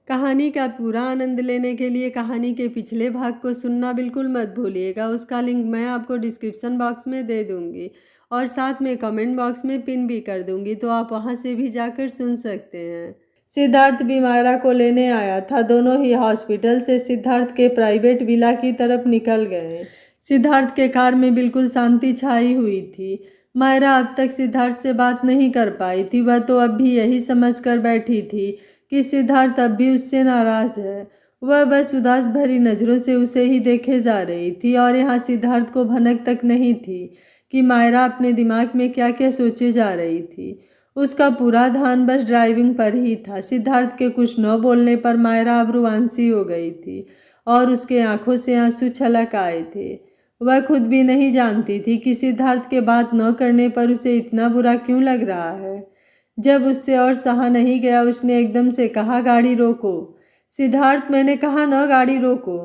कहानी का पूरा आनंद लेने के लिए कहानी के पिछले भाग को सुनना बिल्कुल मत भूलिएगा। उसका लिंक मैं आपको डिस्क्रिप्शन बॉक्स में दे दूंगी और साथ में कमेंट बॉक्स में पिन भी कर दूंगी, तो आप वहां से भी जाकर सुन सकते हैं। सिद्धार्थ भी मायरा को लेने आया था। दोनों ही हॉस्पिटल से सिद्धार्थ के प्राइवेट विला की तरफ निकल गए। सिद्धार्थ के कार में बिल्कुल शांति छाई हुई थी। मायरा अब तक सिद्धार्थ से बात नहीं कर पाई थी। वह तो अब भी यही समझ कर बैठी थी कि सिद्धार्थ अब भी उससे नाराज है। वह बस उदास भरी नज़रों से उसे ही देखे जा रही थी और यहाँ सिद्धार्थ को भनक तक नहीं थी कि मायरा अपने दिमाग में क्या क्या सोचे जा रही थी। उसका पूरा ध्यान बस ड्राइविंग पर ही था। सिद्धार्थ के कुछ न बोलने पर मायरा अब रुआंसी हो गई थी और उसके आंखों से आंसू छलक आए थे। वह खुद भी नहीं जानती थी कि सिद्धार्थ के बात न करने पर उसे इतना बुरा क्यों लग रहा है। जब उससे और सहा नहीं गया, उसने एकदम से कहा, गाड़ी रोको। सिद्धार्थ, मैंने कहा न गाड़ी रोको।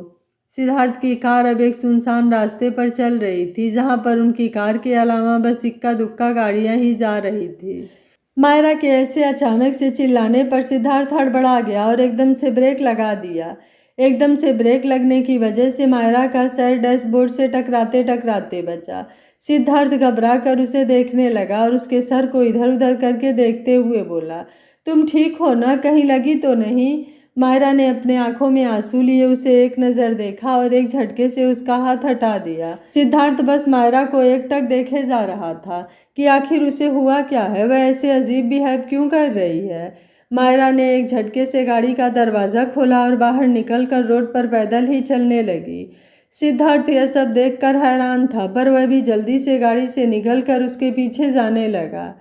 सिद्धार्थ की कार अब एक सुनसान रास्ते पर चल रही थी, जहां पर उनकी कार के अलावा बस इक्का दुक्का गाड़ियां ही जा रही थी। मायरा के ऐसे अचानक से चिल्लाने पर सिद्धार्थ हड़बड़ा गया और एकदम से ब्रेक लगा दिया। एकदम से ब्रेक लगने की वजह से मायरा का सर डैशबोर्ड से टकराते टकराते बचा। सिद्धार्थ घबरा कर उसे देखने लगा और उसके सर को इधर उधर करके देखते हुए बोला, तुम ठीक हो ना, कहीं लगी तो नहीं? मायरा ने अपने आंखों में आंसू लिए उसे एक नज़र देखा और एक झटके से उसका हाथ हटा दिया। सिद्धार्थ बस मायरा को एकटक देखे जा रहा था कि आखिर उसे हुआ क्या है, वह ऐसे अजीब बिहेव क्यों कर रही है। मायरा ने एक झटके से गाड़ी का दरवाज़ा खोला और बाहर निकलकर रोड पर पैदल ही चलने लगी। सिद्धार्थ यह सब देखकर हैरान था, पर वह भी जल्दी से गाड़ी से निकलकर उसके पीछे जाने लगा।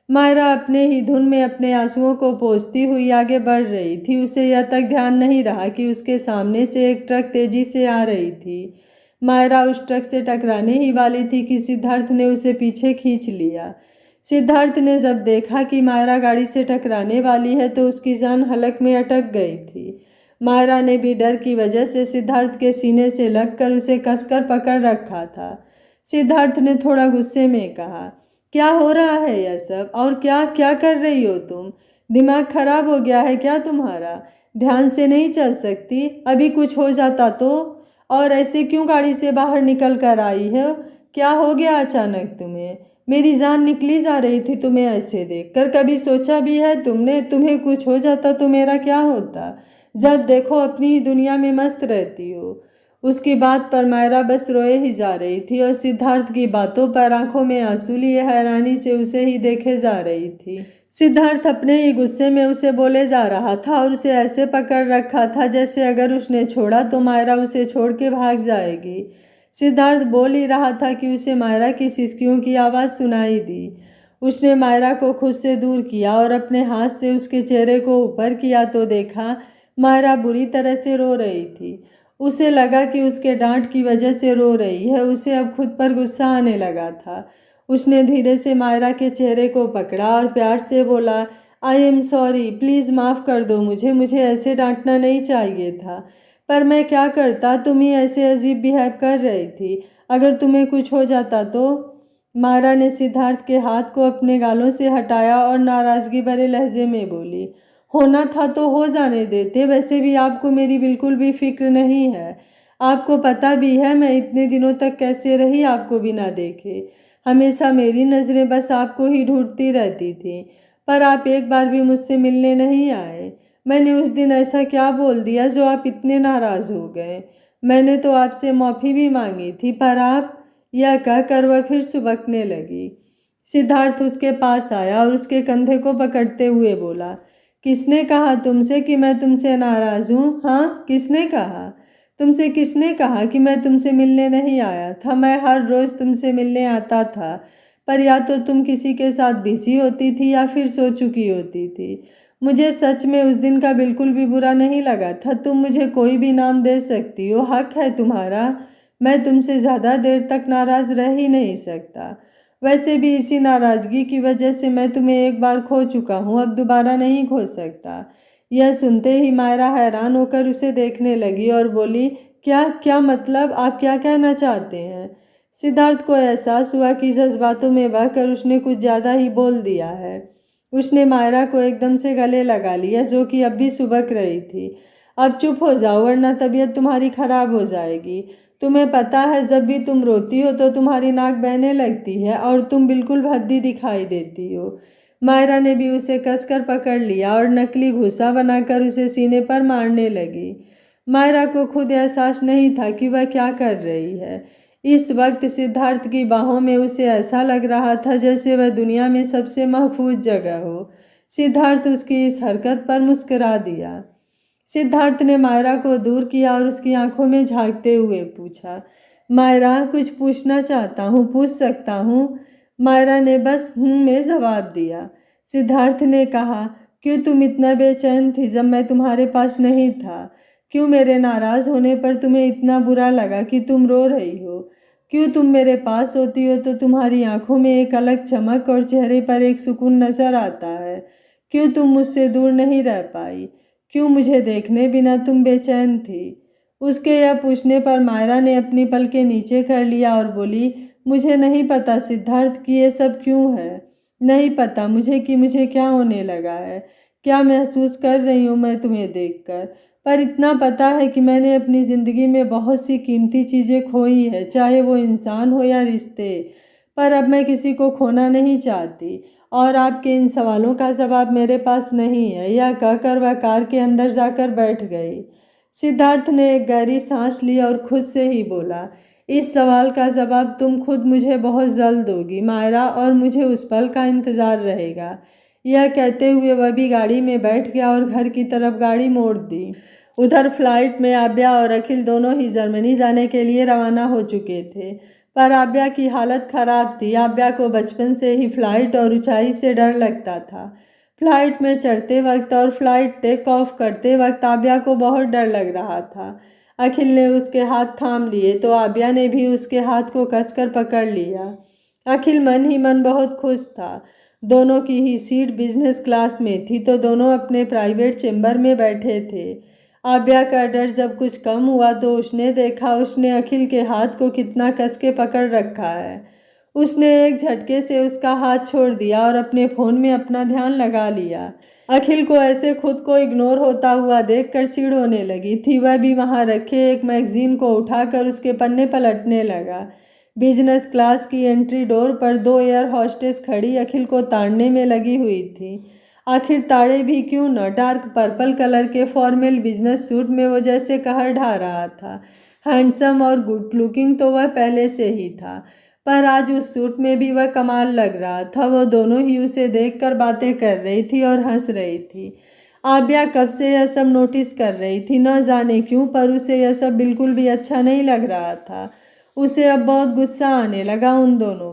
मायरा अपने ही धुन में अपने आंसुओं को पोंछती हुई आगे बढ़ रही थी। उसे यह तक ध्यान नहीं रहा कि उसके सामने से एक ट्रक तेजी से आ रही थी। मायरा उस ट्रक से टकराने ही वाली थी कि सिद्धार्थ ने उसे पीछे खींच लिया। सिद्धार्थ ने जब देखा कि मायरा गाड़ी से टकराने वाली है तो उसकी जान हलक में अटक गई थी। मायरा ने भी डर की वजह से सिद्धार्थ के सीने से लगकर उसे कसकर पकड़ रखा था। सिद्धार्थ ने थोड़ा गुस्से में कहा, क्या हो रहा है यह सब, और क्या क्या कर रही हो तुम? दिमाग खराब हो गया है क्या तुम्हारा? ध्यान से नहीं चल सकती? अभी कुछ हो जाता तो? और ऐसे क्यों गाड़ी से बाहर निकल कर आई हो? क्या हो गया अचानक तुम्हें? मेरी जान निकली जा रही थी तुम्हें ऐसे देखकर। कभी सोचा भी है तुमने, तुम्हें कुछ हो जाता तो मेरा क्या होता? जब देखो अपनी ही दुनिया में मस्त रहती हो। उसकी बात पर मायरा बस रोए ही जा रही थी और सिद्धार्थ की बातों पर आंखों में आंसू लिए हैरानी से उसे ही देखे जा रही थी। सिद्धार्थ अपने ही गुस्से में उसे बोले जा रहा था और उसे ऐसे पकड़ रखा था जैसे अगर उसने छोड़ा तो मायरा उसे छोड़ के भाग जाएगी। सिद्धार्थ बोल ही रहा था कि उसे मायरा की सिसकियों की आवाज़ सुनाई दी। उसने मायरा को खुद से दूर किया और अपने हाथ से उसके चेहरे को ऊपर किया तो देखा मायरा बुरी तरह से रो रही थी। उसे लगा कि उसके डांट की वजह से रो रही है। उसे अब खुद पर गुस्सा आने लगा था। उसने धीरे से मायरा के चेहरे को पकड़ा और प्यार से बोला, आई एम सॉरी, प्लीज़ माफ़ कर दो मुझे ऐसे डांटना नहीं चाहिए था। पर मैं क्या करता, तुम ही ऐसे अजीब बिहेव कर रही थी। अगर तुम्हें कुछ हो जाता तो? मायरा ने सिद्धार्थ के हाथ को अपने गालों से हटाया और नाराज़गी भरे लहजे में बोली, होना था तो हो जाने देते। वैसे भी आपको मेरी बिल्कुल भी फिक्र नहीं है। आपको पता भी है मैं इतने दिनों तक कैसे रही आपको बिना देखे। हमेशा मेरी नज़रें बस आपको ही ढूंढती रहती थी, पर आप एक बार भी मुझसे मिलने नहीं आए। मैंने उस दिन ऐसा क्या बोल दिया जो आप इतने नाराज़ हो गए? मैंने तो आपसे माफ़ी भी मांगी थी, पर आप, यह कहकर वह फिर सुबकने लगी। सिद्धार्थ उसके पास आया और उसके कंधे को पकड़ते हुए बोला, किसने कहा तुमसे कि मैं तुमसे नाराज़ हूँ? हाँ, किसने कहा? तुमसे किसने कहा कि मैं तुमसे मिलने नहीं आया था? मैं हर रोज़ तुमसे मिलने आता था, पर या तो तुम किसी के साथ बिजी होती थी या फिर सो चुकी होती थी। मुझे सच में उस दिन का बिल्कुल भी बुरा नहीं लगा था। तुम मुझे कोई भी नाम दे सकती हो, हक है तुम्हारा। मैं तुमसे ज़्यादा देर तक नाराज़ रह ही नहीं सकता। वैसे भी इसी नाराज़गी की वजह से मैं तुम्हें एक बार खो चुका हूँ, अब दोबारा नहीं खो सकता। यह सुनते ही मायरा हैरान होकर उसे देखने लगी और बोली, क्या क्या मतलब, आप क्या कहना चाहते हैं? सिद्धार्थ को एहसास हुआ कि जज्बातों में बहकर उसने कुछ ज़्यादा ही बोल दिया है। उसने मायरा को एकदम से गले लगा लिया, जो कि अब भी सुबक रही थी। अब चुप हो जाओ वरना तबीयत तुम्हारी खराब हो जाएगी। तुम्हें पता है जब भी तुम रोती हो तो तुम्हारी नाक बहने लगती है और तुम बिल्कुल भद्दी दिखाई देती हो। मायरा ने भी उसे कसकर पकड़ लिया और नकली घूंसा बनाकर उसे सीने पर मारने लगी। मायरा को खुद एहसास नहीं था कि वह क्या कर रही है। इस वक्त सिद्धार्थ की बाहों में उसे ऐसा लग रहा था जैसे वह दुनिया में सबसे महफूज जगह हो। सिद्धार्थ उसकी इस हरकत पर मुस्कुरा दिया। सिद्धार्थ ने मायरा को दूर किया और उसकी आंखों में झांकते हुए पूछा, मायरा कुछ पूछना चाहता हूँ, पूछ सकता हूँ? मायरा ने बस में जवाब दिया। सिद्धार्थ ने कहा, क्यों तुम इतना बेचैन थी जब मैं तुम्हारे पास नहीं था? क्यों मेरे नाराज होने पर तुम्हें इतना बुरा लगा कि तुम रो रही हो? क्यों तुम मेरे पास होती हो तो तुम्हारी आंखों में एक अलग चमक और चेहरे पर एक सुकून नजर आता है? क्यों तुम मुझसे दूर नहीं रह पाई? क्यों मुझे देखने बिना तुम बेचैन थी? उसके यह पूछने पर मायरा ने अपनी पलकें नीचे कर लिया और बोली, मुझे नहीं पता सिद्धार्थ कि ये सब क्यों है। नहीं पता मुझे कि मुझे क्या होने लगा है, क्या महसूस कर रही हूँ मैं तुम्हें देखकर। पर इतना पता है कि मैंने अपनी ज़िंदगी में बहुत सी कीमती चीज़ें खोई है, चाहे वो इंसान हो या रिश्ते। पर अब मैं किसी को खोना नहीं चाहती और आपके इन सवालों का जवाब मेरे पास नहीं है। यह कहकर वह कार के अंदर जाकर बैठ गई। सिद्धार्थ ने एक गहरी सांस ली और खुद से ही बोला, इस सवाल का जवाब तुम खुद मुझे बहुत जल्द दोगी मायरा, और मुझे उस पल का इंतज़ार रहेगा। यह कहते हुए वह भी गाड़ी में बैठ गया और घर की तरफ गाड़ी मोड़ दी। उधर फ्लाइट में आव्या और अखिल दोनों ही जर्मनी जाने के लिए रवाना हो चुके थे। पर आव्या की हालत खराब थी। आव्या को बचपन से ही फ्लाइट और ऊंचाई से डर लगता था। फ्लाइट में चढ़ते वक्त और फ्लाइट टेक ऑफ करते वक्त आव्या को बहुत डर लग रहा था। अखिल ने उसके हाथ थाम लिए तो आव्या ने भी उसके हाथ को कसकर पकड़ लिया। अखिल मन ही मन बहुत खुश था। दोनों की ही सीट बिजनेस क्लास में थी तो दोनों अपने प्राइवेट चेंबर में बैठे थे। आव्या का डर जब कुछ कम हुआ तो उसने देखा उसने अखिल के हाथ को कितना कस के पकड़ रखा है। उसने एक झटके से उसका हाथ छोड़ दिया और अपने फ़ोन में अपना ध्यान लगा लिया। अखिल को ऐसे खुद को इग्नोर होता हुआ देखकर चिढ़ होने लगी थी। वह भी वहाँ रखे एक मैगजीन को उठाकर उसके पन्ने पलटने लगा। बिजनेस क्लास की एंट्री डोर पर दो एयर हॉस्टेस खड़ी अखिल को ताड़ने में लगी हुई थी। आखिर ताड़े भी क्यों न, डार्क पर्पल कलर के फॉर्मल बिजनेस सूट में वो जैसे कहर ढा रहा था। हैंडसम और गुड लुकिंग तो वह पहले से ही था, पर आज उस सूट में भी वह कमाल लग रहा था। वो दोनों ही उसे देखकर बातें कर रही थी और हंस रही थी। आव्या कब से यह सब नोटिस कर रही थी, न जाने क्यों, पर उसे यह सब बिल्कुल भी अच्छा नहीं लग रहा था। उसे अब बहुत गुस्सा आने लगा उन दोनों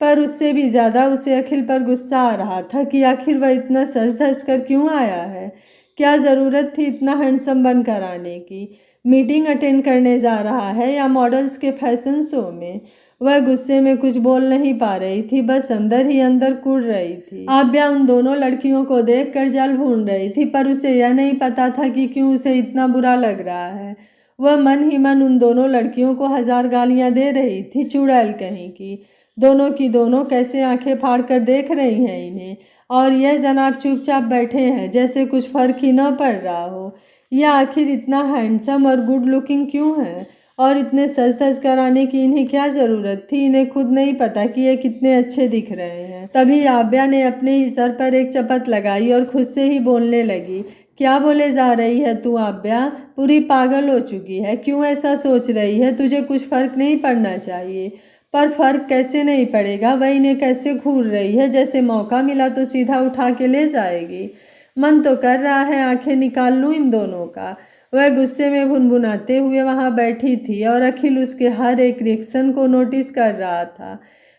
पर उससे भी ज़्यादा उसे अखिल पर गुस्सा आ रहा था कि आखिर वह इतना सज धज कर क्यों आया है। क्या ज़रूरत थी इतना हैंडसम बनकर आने की? मीटिंग अटेंड करने जा रहा है या मॉडल्स के फैशन शो में? वह गुस्से में कुछ बोल नहीं पा रही थी, बस अंदर ही अंदर कुढ़ रही थी। आव्या उन दोनों लड़कियों को देखकर जल भून रही थी, पर उसे यह नहीं पता था कि क्यों उसे इतना बुरा लग रहा है। वह मन ही मन उन दोनों लड़कियों को हजार गालियां दे रही थी, चुड़ैल कहीं की। दोनों की दोनों कैसे आंखें फाड़ कर देख रही हैं इन्हें, और यह जनाब चुपचाप बैठे हैं जैसे कुछ फर्क ही न पड़ रहा हो। यह आखिर इतना हैंडसम और गुड लुकिंग क्यों है, और इतने सज धज कर आने की इन्हें क्या ज़रूरत थी? इन्हें खुद नहीं पता कि ये कितने अच्छे दिख रहे हैं। तभी आव्या ने अपने ही सर पर एक चपत लगाई और खुद से ही बोलने लगी, क्या बोले जा रही है तू आव्या? पूरी पागल हो चुकी है। क्यों ऐसा सोच रही है? तुझे कुछ फर्क नहीं पड़ना चाहिए। पर फर्क कैसे नहीं पड़ेगा? वह इन्हें कैसे घूर रही है जैसे मौका मिला तो सीधा उठा के ले जाएगी। मन तो कर रहा है आंखें निकाल लूं इन दोनों का। वह गुस्से में भुनभुनाते हुए वहां बैठी थी और अखिल उसके हर एक रिएक्शन को नोटिस कर रहा था।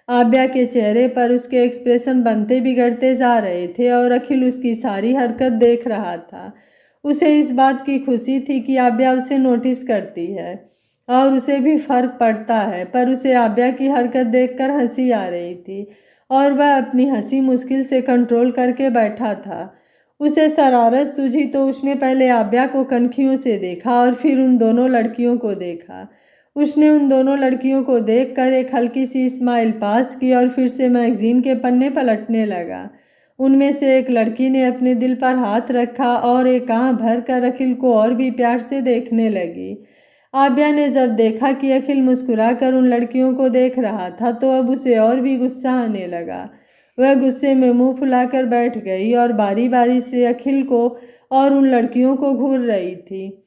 आव्या के चेहरे पर उसके एक्सप्रेशन बनते बिगड़ते जा रहे थे और अखिल उसकी सारी हरकत देख रहा था। उसे इस बात की खुशी थी कि आव्या उसे नोटिस करती है और उसे भी फर्क पड़ता है, पर उसे आव्या की हरकत देखकर हंसी आ रही थी और वह अपनी हंसी मुश्किल से कंट्रोल करके बैठा था। उसे शरारत सूझी तो उसने पहले आव्या को कनखियों से देखा और फिर उन दोनों लड़कियों को देखा। उसने उन दोनों लड़कियों को देखकर एक हल्की सी स्माइल पास की और फिर से मैगजीन के पन्ने पलटने लगा। उनमें से एक लड़की ने अपने दिल पर हाथ रखा और एक आंख भर कर अखिल को और भी प्यार से देखने लगी। आभ्या ने जब देखा कि अखिल मुस्कुराकर उन लड़कियों को देख रहा था तो अब उसे और भी गुस्सा आने लगा। वह गुस्से में मुंह फुलाकर बैठ गई और बारी बारी से अखिल को और उन लड़कियों को घूर रही थी।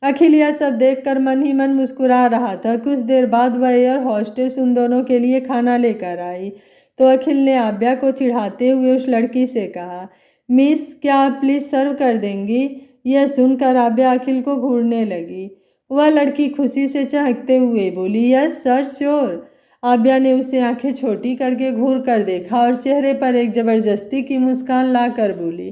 अखिल यह सब देखकर मन ही मन मुस्कुरा रहा था। कुछ देर बाद वह एयर हॉस्टेस उन दोनों के लिए खाना लेकर आई तो अखिल ने आभ्या को चिढ़ाते हुए उस लड़की से कहा, मिस क्या आप प्लीज़ सर्व कर देंगी? यह सुनकर आभ्या अखिल को घूरने लगी। वह लड़की खुशी से चहकते हुए बोली, यस सर श्योर। आभ्या ने उसे आंखें छोटी करके घूर कर देखा और चेहरे पर एक जबरदस्ती की मुस्कान लाकर बोली,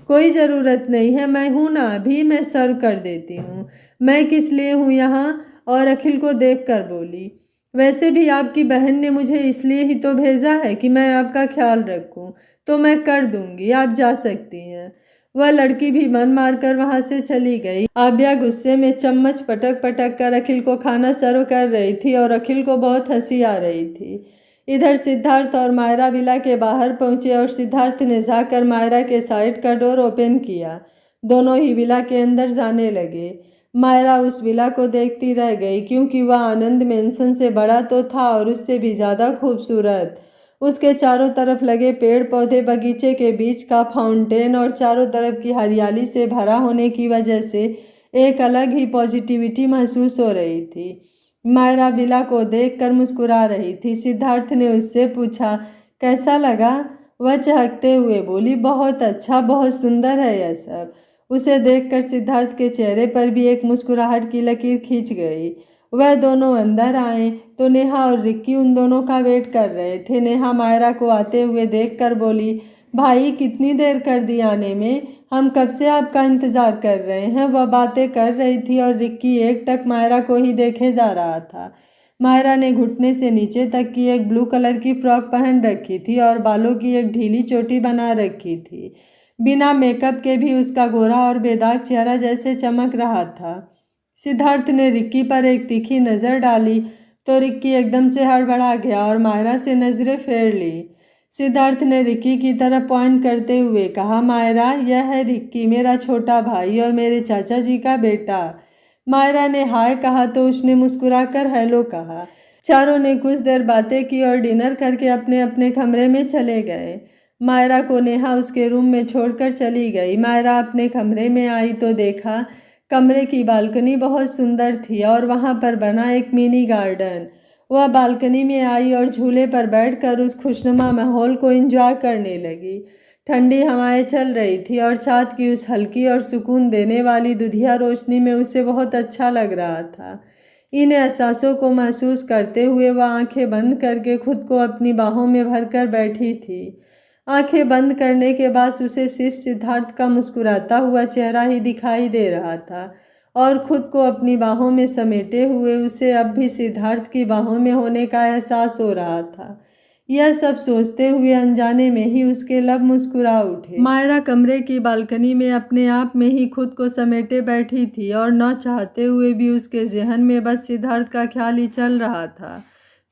कोई ज़रूरत नहीं है, मैं हूँ ना, अभी मैं सर्व कर देती हूँ। मैं किस लिए हूँ यहाँ? और अखिल को देखकर बोली, वैसे भी आपकी बहन ने मुझे इसलिए ही तो भेजा है कि मैं आपका ख्याल रखूँ, तो मैं कर दूँगी, आप जा सकती हैं। वह लड़की भी मन मारकर वहाँ से चली गई। आभ्या गुस्से में चम्मच पटक पटक कर अखिल को खाना सर्व कर रही थी और अखिल को बहुत हंसी आ रही थी। इधर सिद्धार्थ और मायरा विला के बाहर पहुंचे और सिद्धार्थ ने जाकर मायरा के साइड का डोर ओपन किया। दोनों ही विला के अंदर जाने लगे। मायरा उस विला को देखती रह गई क्योंकि वह आनंद मेंशन से बड़ा तो था और उससे भी ज़्यादा खूबसूरत। उसके चारों तरफ लगे पेड़ पौधे, बगीचे के बीच का फाउंटेन और चारों तरफ की हरियाली से भरा होने की वजह से एक अलग ही पॉजिटिविटी महसूस हो रही थी। मायरा विला को देखकर मुस्कुरा रही थी। सिद्धार्थ ने उससे पूछा, कैसा लगा? वह चहकते हुए बोली, बहुत अच्छा, बहुत सुंदर है यह सब। उसे देखकर सिद्धार्थ के चेहरे पर भी एक मुस्कुराहट की लकीर खींच गई। वह दोनों अंदर आए तो नेहा और रिक्की उन दोनों का वेट कर रहे थे। नेहा मायरा को आते हुए देखकर बोली, भाई कितनी देर कर दी आने में, हम कब से आपका इंतज़ार कर रहे हैं। वह बातें कर रही थी और रिक्की एकटक मायरा को ही देखे जा रहा था। मायरा ने घुटने से नीचे तक की एक ब्लू कलर की फ्रॉक पहन रखी थी और बालों की एक ढीली चोटी बना रखी थी। बिना मेकअप के भी उसका गोरा और बेदाग चेहरा जैसे चमक रहा था। सिद्धार्थ ने रिक्की पर एक तीखी नज़र डाली तो रिक्की एकदम से हड़बड़ा गया और मायरा से नज़रें फेर ली। सिद्धार्थ ने रिक्की की तरफ पॉइंट करते हुए कहा, मायरा यह है रिक्की, मेरा छोटा भाई और मेरे चाचा जी का बेटा। मायरा ने हाय कहा तो उसने मुस्कुराकर हेलो कहा। चारों ने कुछ देर बातें की और डिनर करके अपने अपने कमरे में चले गए। मायरा को नेहा उसके रूम में छोड़कर चली गई। मायरा अपने कमरे में आई तो देखा कमरे की बालकनी बहुत सुंदर थी और वहाँ पर बना एक मिनी गार्डन। वह बालकनी में आई और झूले पर बैठकर उस खुशनुमा माहौल को एंजॉय करने लगी। ठंडी हवाएं चल रही थी और चाँद की उस हल्की और सुकून देने वाली दुधिया रोशनी में उसे बहुत अच्छा लग रहा था। इन एहसासों को महसूस करते हुए वह आंखें बंद करके खुद को अपनी बाहों में भरकर बैठी थी। आंखें बंद करने के बाद उसे सिर्फ सिद्धार्थ का मुस्कुराता हुआ चेहरा ही दिखाई दे रहा था और खुद को अपनी बाहों में समेटे हुए उसे अब भी सिद्धार्थ की बाहों में होने का एहसास हो रहा था। यह सब सोचते हुए अनजाने में ही उसके लब मुस्कुरा उठे। मायरा कमरे की बालकनी में अपने आप में ही खुद को समेटे बैठी थी और न चाहते हुए भी उसके जहन में बस सिद्धार्थ का ख्याल ही चल रहा था।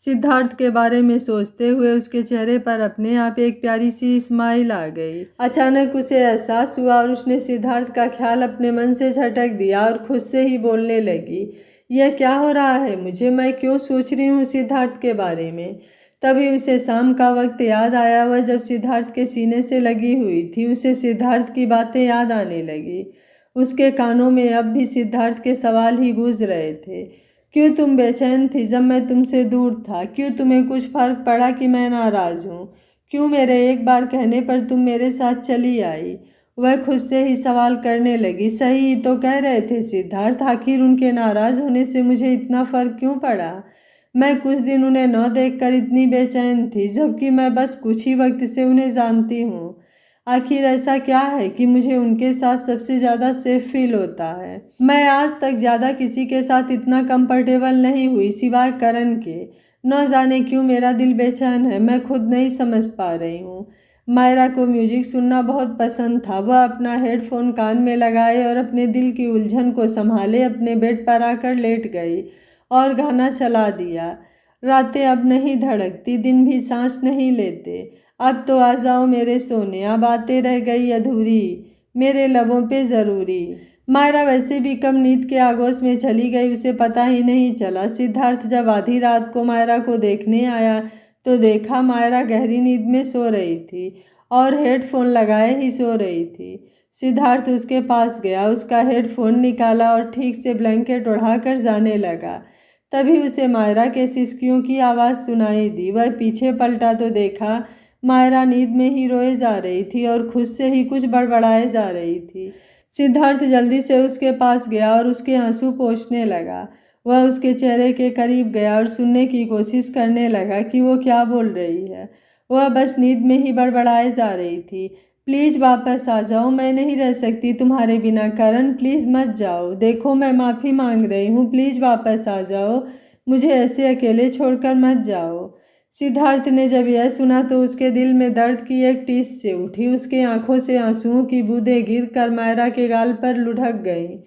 सिद्धार्थ के बारे में सोचते हुए उसके चेहरे पर अपने आप एक प्यारी सी स्माइल आ गई। अचानक उसे एहसास हुआ और उसने सिद्धार्थ का ख्याल अपने मन से झटक दिया और खुद से ही बोलने लगी, यह क्या हो रहा है मुझे, मैं क्यों सोच रही हूँ सिद्धार्थ के बारे में। तभी उसे शाम का वक्त याद आया, वह जब सिद्धार्थ के सीने से लगी हुई थी। उसे सिद्धार्थ की बातें याद आने लगी। उसके कानों में अब भी सिद्धार्थ के सवाल ही गूंज रहे थे। क्यों तुम बेचैन थी जब मैं तुमसे दूर था? क्यों तुम्हें कुछ फर्क पड़ा कि मैं नाराज़ हूँ? क्यों मेरे एक बार कहने पर तुम मेरे साथ चली आई? वह खुद से ही सवाल करने लगी। सही ही तो कह रहे थे सिद्धार्थ, आखिर उनके नाराज़ होने से मुझे इतना फ़र्क क्यों पड़ा? मैं कुछ दिन उन्हें न देखकर इतनी बेचैन थी, जबकि मैं बस कुछ ही वक्त से उन्हें जानती हूँ। आखिर ऐसा क्या है कि मुझे उनके साथ सबसे ज़्यादा सेफ फील होता है? मैं आज तक ज़्यादा किसी के साथ इतना कंफर्टेबल नहीं हुई सिवाय करण के। न जाने क्यों मेरा दिल बेचैन है, मैं खुद नहीं समझ पा रही हूँ। मायरा को म्यूजिक सुनना बहुत पसंद था। वह अपना हेडफोन कान में लगाए और अपने दिल की उलझन को संभाले अपने बेड पर आकर लेट गई और गाना चला दिया। रातें अब नहीं धड़कती, दिन भी सांस नहीं लेते। अब तो आ जाओ मेरे सोने, अब बातें रह गई अधूरी, मेरे लबों पे ज़रूरी। मायरा वैसे भी कम नींद के आगोश में चली गई, उसे पता ही नहीं चला। सिद्धार्थ जब आधी रात को मायरा को देखने आया तो देखा मायरा गहरी नींद में सो रही थी और हेडफोन लगाए ही सो रही थी। सिद्धार्थ उसके पास गया, उसका हेडफोन निकाला और ठीक से ब्लैंकेट ओढ़ाकर जाने लगा। तभी उसे मायरा के सिसकियों की आवाज़ सुनाई दी। वह पीछे पलटा तो देखा मायरा नींद में ही रोए जा रही थी और खुद से ही कुछ बड़बड़ाए जा रही थी। सिद्धार्थ जल्दी से उसके पास गया और उसके आंसू पोंछने लगा। वह उसके चेहरे के करीब गया और सुनने की कोशिश करने लगा कि वो क्या बोल रही है। वह बस नींद में ही बड़बड़ाए जा रही थी। प्लीज़ वापस आ जाओ, मैं नहीं रह सकती तुम्हारे बिना। करण प्लीज़ मत जाओ, देखो मैं माफ़ी मांग रही हूँ, प्लीज़ वापस आ जाओ, मुझे ऐसे अकेले छोड़कर मत जाओ। सिद्धार्थ ने जब यह सुना तो उसके दिल में दर्द की एक टीस से उठी। उसके आंखों से आंसुओं की बूंदें गिरकर मायरा के गाल पर लुढ़क गईं।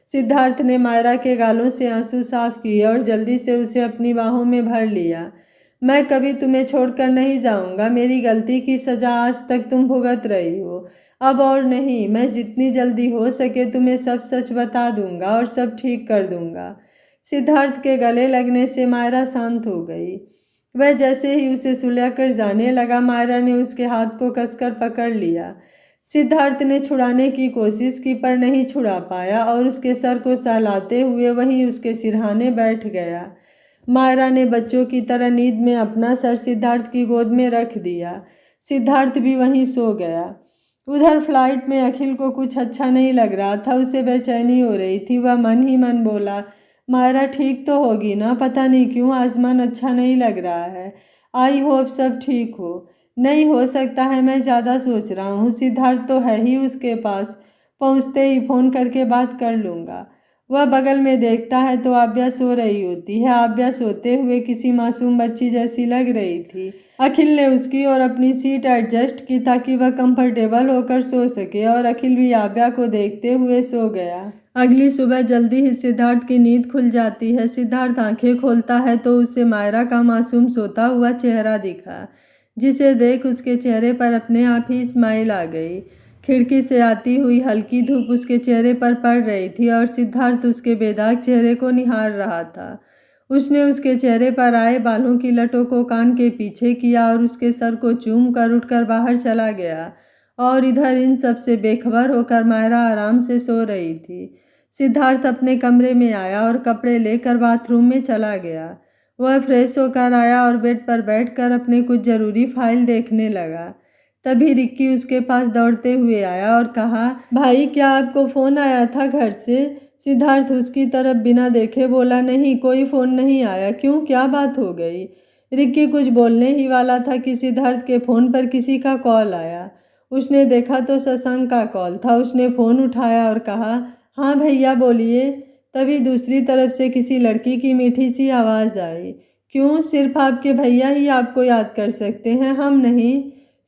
सिद्धार्थ ने मायरा के गालों से आंसू साफ किए और जल्दी से उसे अपनी बाहों में भर लिया। मैं कभी तुम्हें छोड़कर नहीं जाऊंगा, मेरी गलती की सजा आज तक तुम भुगत रही हो, अब और नहीं। मैं जितनी जल्दी हो सके तुम्हें सब सच बता दूंगा और सब ठीक कर दूंगा। सिद्धार्थ के गले लगने से मायरा शांत हो गई। वह जैसे ही उसे सुलह कर जाने लगा, मायरा ने उसके हाथ को कसकर पकड़ लिया। सिद्धार्थ ने छुड़ाने की कोशिश की पर नहीं छुड़ा पाया और उसके सर को सहलाते हुए वहीं उसके सिरहाने बैठ गया। मायरा ने बच्चों की तरह नींद में अपना सर सिद्धार्थ की गोद में रख दिया। सिद्धार्थ भी वहीं सो गया। उधर फ्लाइट में अखिल को कुछ अच्छा नहीं लग रहा था, उसे बेचैनी हो रही थी। वह मन ही मन बोला, मायरा ठीक तो होगी ना, पता नहीं क्यों आज मन अच्छा नहीं लग रहा है। आई होप सब ठीक हो। नहीं हो सकता है, मैं ज़्यादा सोच रहा हूँ। सिद्धार्थ तो है ही उसके पास, पहुँचते ही फ़ोन करके बात कर लूँगा। वह बगल में देखता है तो आव्या सो रही होती है। आव्या सोते हुए किसी मासूम बच्ची जैसी लग रही थी। अखिल ने उसकी और अपनी सीट एडजस्ट की ताकि वह कंफर्टेबल होकर सो सके और अखिल भी आव्या को देखते हुए सो गया। अगली सुबह जल्दी ही सिद्धार्थ की नींद खुल जाती है। सिद्धार्थ आंखें खोलता है तो उसे मायरा का मासूम सोता हुआ चेहरा दिखा, जिसे देख उसके चेहरे पर अपने आप ही स्माइल आ गई। खिड़की से आती हुई हल्की धूप उसके चेहरे पर पड़ रही थी और सिद्धार्थ उसके बेदाग चेहरे को निहार रहा था। उसने उसके चेहरे पर आए बालों की लटों को कान के पीछे किया और उसके सर को चूम कर उठकर बाहर चला गया। और इधर इन सब से बेखबर होकर मायरा आराम से सो रही थी। सिद्धार्थ अपने कमरे में आया और कपड़े लेकर बाथरूम में चला गया। वह फ्रेश होकर आया और बेड पर बैठकर अपने कुछ ज़रूरी फाइल देखने लगा। तभी रिक्की उसके पास दौड़ते हुए आया और कहा, भाई क्या आपको फ़ोन आया था घर से? सिद्धार्थ उसकी तरफ बिना देखे बोला, नहीं कोई फ़ोन नहीं आया। क्यों, क्या बात हो गई? रिक्की कुछ बोलने ही वाला था कि सिद्धार्थ के फ़ोन पर किसी का कॉल आया। उसने देखा तो शशांक का कॉल था। उसने फ़ोन उठाया और कहा, हाँ भैया बोलिए। तभी दूसरी तरफ से किसी लड़की की मीठी सी आवाज़ आई, क्यों, सिर्फ आपके भैया ही आपको याद कर सकते हैं, हम नहीं।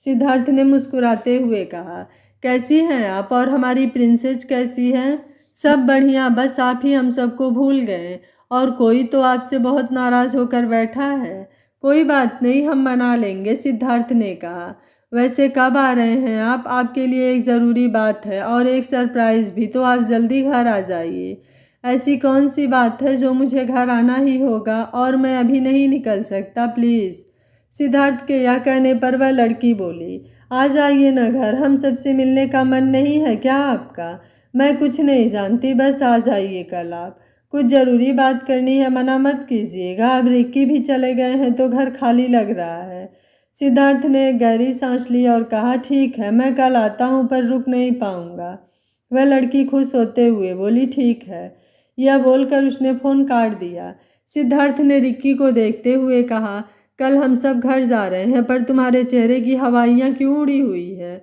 सिद्धार्थ ने मुस्कुराते हुए कहा, कैसी हैं आप और हमारी प्रिंसेस कैसी हैं? सब बढ़िया, बस आप ही हम सबको भूल गए और कोई तो आपसे बहुत नाराज़ होकर बैठा है। कोई बात नहीं, हम मना लेंगे, सिद्धार्थ ने कहा। वैसे कब आ रहे हैं आप? आपके लिए एक ज़रूरी बात है और एक सरप्राइज़ भी, तो आप जल्दी घर आ जाइए। ऐसी कौन सी बात है जो मुझे घर आना ही होगा और मैं अभी नहीं निकल सकता, प्लीज़? सिद्धार्थ के यह कहने पर वह लड़की बोली, आ जाइए न घर, हम सबसे मिलने का मन नहीं है क्या आपका? मैं कुछ नहीं जानती, बस आ जाइए कल आप। कुछ ज़रूरी बात करनी है, मना मत कीजिएगा। अब रिक्की भी चले गए हैं तो घर खाली लग रहा है। सिद्धार्थ ने एक गहरी सांस ली और कहा, ठीक है, मैं कल आता हूँ पर रुक नहीं पाऊँगा। वह लड़की खुश होते हुए बोली, ठीक है। यह बोलकर उसने फ़ोन काट दिया। सिद्धार्थ ने रिक्की को देखते हुए कहा, कल हम सब घर जा रहे हैं पर तुम्हारे चेहरे की हवाइयाँ क्यों उड़ी हुई है?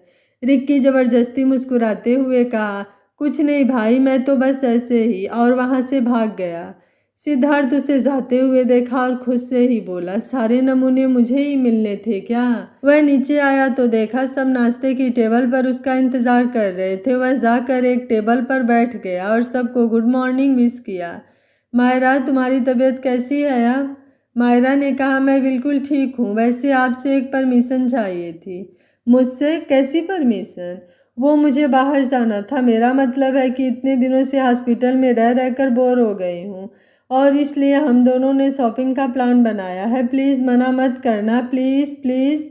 रिक्की ज़बरदस्ती मुस्कुराते हुए कहा, कुछ नहीं भाई, मैं तो बस ऐसे ही, और वहाँ से भाग गया। सिद्धार्थ उसे जाते हुए देखा और खुद से ही बोला, सारे नमूने मुझे ही मिलने थे क्या? वह नीचे आया तो देखा सब नाश्ते की टेबल पर उसका इंतज़ार कर रहे थे। वह जाकर एक टेबल पर बैठ गया और सबको गुड मॉर्निंग विश किया। मायरा, तुम्हारी तबीयत कैसी है अब? मायरा ने कहा, मैं बिल्कुल ठीक हूँ, वैसे आपसे एक परमिशन चाहिए थी। मुझसे? कैसी परमिशन? वो मुझे बाहर जाना था। मेरा मतलब है कि इतने दिनों से हॉस्पिटल में रह रहकर बोर हो गई हूँ और इसलिए हम दोनों ने शॉपिंग का प्लान बनाया है। प्लीज़ मना मत करना, प्लीज़ प्लीज़।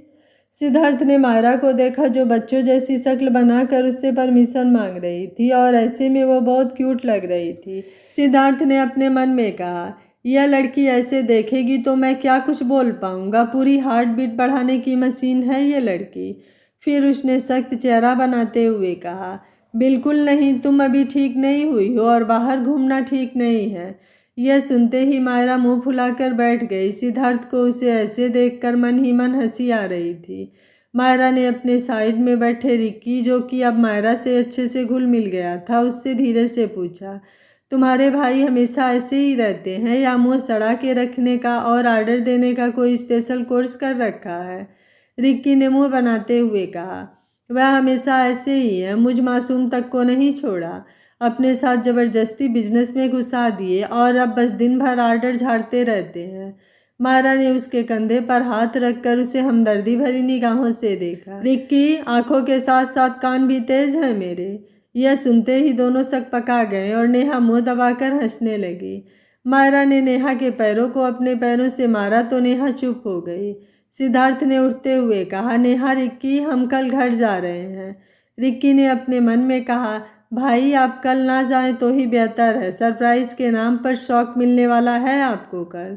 सिद्धार्थ ने मायरा को देखा जो बच्चों जैसी शक्ल बनाकर उससे परमिशन मांग रही थी और ऐसे में वो बहुत क्यूट लग रही थी। सिद्धार्थ ने अपने मन में कहा, यह लड़की ऐसे देखेगी तो मैं क्या कुछ बोल पाऊंगा। पूरी हार्ट बीट बढ़ाने की मशीन है ये लड़की। फिर उसने सख्त चेहरा बनाते हुए कहा, बिल्कुल नहीं, तुम अभी ठीक नहीं हुई हो और बाहर घूमना ठीक नहीं है। यह सुनते ही मायरा मुंह फुलाकर बैठ गई। सिद्धार्थ को उसे ऐसे देखकर मन ही मन हंसी आ रही थी। मायरा ने अपने साइड में बैठे रिक्की, जो कि अब मायरा से अच्छे से घुल मिल गया था, उससे धीरे से पूछा, तुम्हारे भाई हमेशा ऐसे ही रहते हैं या मुंह सड़ा के रखने का और ऑर्डर देने का कोई स्पेशल कोर्स कर रखा है? रिक्की ने मुंह बनाते हुए कहा, वह हमेशा ऐसे ही है, मुझ मासूम तक को नहीं छोड़ा, अपने साथ जबरदस्ती बिजनेस में घुसा दिए और अब बस दिन भर ऑर्डर झाड़ते रहते हैं। मायरा ने उसके कंधे पर हाथ रखकर उसे हमदर्दी भरी निगाहों से देखा। रिक्की, आंखों के साथ साथ कान भी तेज है मेरे। यह सुनते ही दोनों सकपका गए और नेहा मुंह दबाकर हंसने लगी। मायरा ने नेहा के पैरों को अपने पैरों से मारा तो नेहा चुप हो गई। सिद्धार्थ ने उठते हुए कहा, नेहा, रिक्की, हम कल घर जा रहे हैं। रिक्की ने अपने मन में कहा, भाई आप कल ना जाएं तो ही बेहतर है, सरप्राइज के नाम पर शौक मिलने वाला है आपको कल।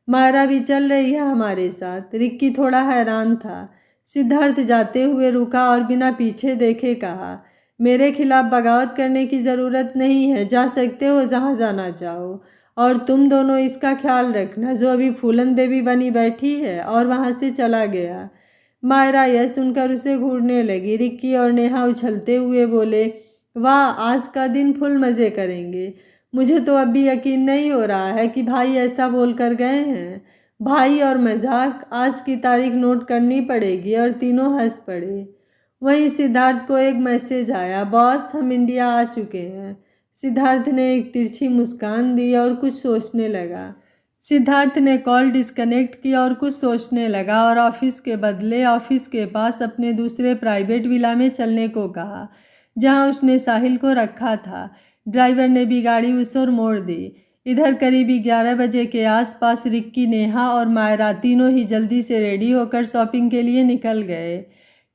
मायरा भी चल रही है हमारे साथ। रिक्की थोड़ा हैरान था। सिद्धार्थ जाते हुए रुका और बिना पीछे देखे कहा, मेरे खिलाफ बगावत करने की ज़रूरत नहीं है, जा सकते हो जहाँ जाना चाहो और तुम दोनों इसका ख्याल रखना जो अभी फूलन देवी बनी बैठी है। और वहाँ से चला गया। मायरा यह सुनकर उसे घूरने लगी। रिक्की और नेहा उछलते हुए बोले, वाह, आज का दिन फुल मज़े करेंगे। मुझे तो अब भी यकीन नहीं हो रहा है कि भाई ऐसा बोल कर गए हैं। भाई और मजाक, आज की तारीख नोट करनी पड़ेगी। और तीनों हंस पड़े। वहीं सिद्धार्थ को एक मैसेज आया, बॉस, हम इंडिया आ चुके हैं। सिद्धार्थ ने एक तिरछी मुस्कान दी और कुछ सोचने लगा। सिद्धार्थ ने कॉल डिस्कनेक्ट की और कुछ सोचने लगा और ऑफिस के बदले ऑफिस के पास अपने दूसरे प्राइवेट विला में चलने को कहा जहां उसने साहिल को रखा था। ड्राइवर ने भी गाड़ी उस ओर मोड़ दी। इधर करीबी 11 बजे के आसपास रिक्की, नेहा और मायरा तीनों ही जल्दी से रेडी होकर शॉपिंग के लिए निकल गए।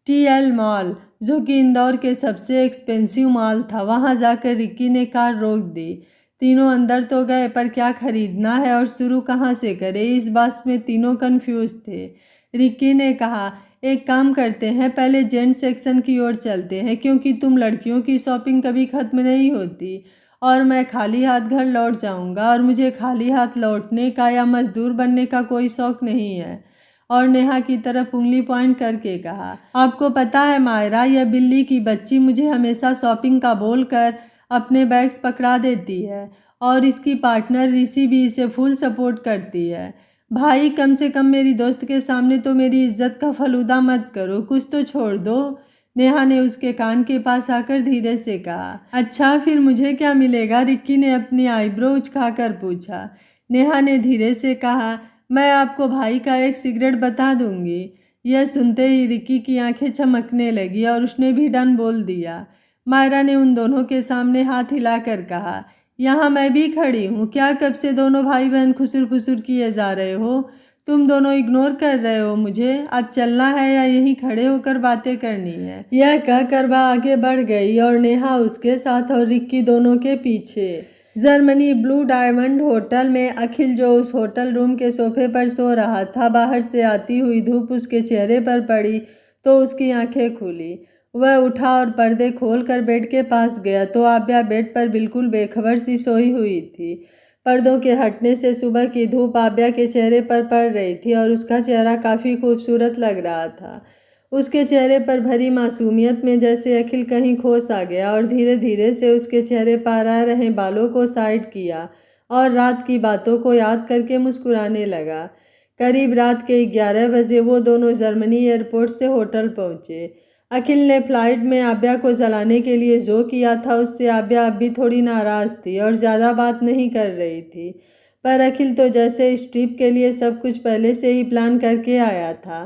टीएल मॉल, जो कि इंदौर के सबसे एक्सपेंसिव मॉल था, वहां जाकर रिक्की ने कार रोक दी। तीनों अंदर तो गए पर क्या खरीदना है और शुरू कहाँ से करे, इस बात में तीनों कंफ्यूज थे। रिक्की ने कहा, एक काम करते हैं, पहले जेंट सेक्शन की ओर चलते हैं क्योंकि तुम लड़कियों की शॉपिंग कभी ख़त्म नहीं होती और मैं खाली हाथ घर लौट जाऊंगा और मुझे खाली हाथ लौटने का या मजदूर बनने का कोई शौक नहीं है। और नेहा की तरफ उंगली पॉइंट करके कहा, आपको पता है मायरा, यह बिल्ली की बच्ची मुझे हमेशा शॉपिंग का बोल कर अपने बैग्स पकड़ा देती है और इसकी पार्टनर ऋषि भी इसे फुल सपोर्ट करती है। भाई, कम से कम मेरी दोस्त के सामने तो मेरी इज्जत का फलूदा मत करो, कुछ तो छोड़ दो। नेहा ने उसके कान के पास आकर धीरे से कहा। अच्छा, फिर मुझे क्या मिलेगा? रिक्की ने अपनी आईब्रो उचकाकर पूछा। नेहा ने धीरे से कहा, मैं आपको भाई का एक सिगरेट बता दूंगी। यह सुनते ही रिक्की की आंखें चमकने लगी और उसने भी डन बोल दिया। मायरा ने उन दोनों के सामने हाथ हिलाकर कहा, यहाँ मैं भी खड़ी हूँ, क्या कब से दोनों भाई बहन खुसुर फुसुर किए जा रहे हो? तुम दोनों इग्नोर कर रहे हो मुझे। अब चलना है या यहीं खड़े होकर बातें करनी है? यह कहकर वह आगे बढ़ गई और नेहा उसके साथ और रिक्की दोनों के पीछे। जर्मनी ब्लू डायमंड होटल में अखिल, जो उस होटल रूम के सोफे पर सो रहा था, बाहर से आती हुई धूप उसके चेहरे पर पड़ी तो उसकी आंखें खुली। वह उठा और पर्दे खोलकर बेड के पास गया तो आव्या बेड पर बिल्कुल बेखबर सी सोई हुई थी। पर्दों के हटने से सुबह की धूप आव्या के चेहरे पर पड़ रही थी और उसका चेहरा काफ़ी खूबसूरत लग रहा था। उसके चेहरे पर भरी मासूमियत में जैसे अखिल कहीं खोस आ गया और धीरे धीरे से उसके चेहरे पर आ रहे बालों को साइड किया और रात की बातों को याद करके मुस्कुराने लगा। करीब रात के 11 बजे वो दोनों जर्मनी एयरपोर्ट से होटल पहुंचे। अखिल ने फ्लाइट में आव्या को जलाने के लिए जो किया था उससे आव्या अब भी थोड़ी नाराज़ थी और ज़्यादा बात नहीं कर रही थी, पर अखिल तो जैसे इस ट्रिप के लिए सब कुछ पहले से ही प्लान करके आया था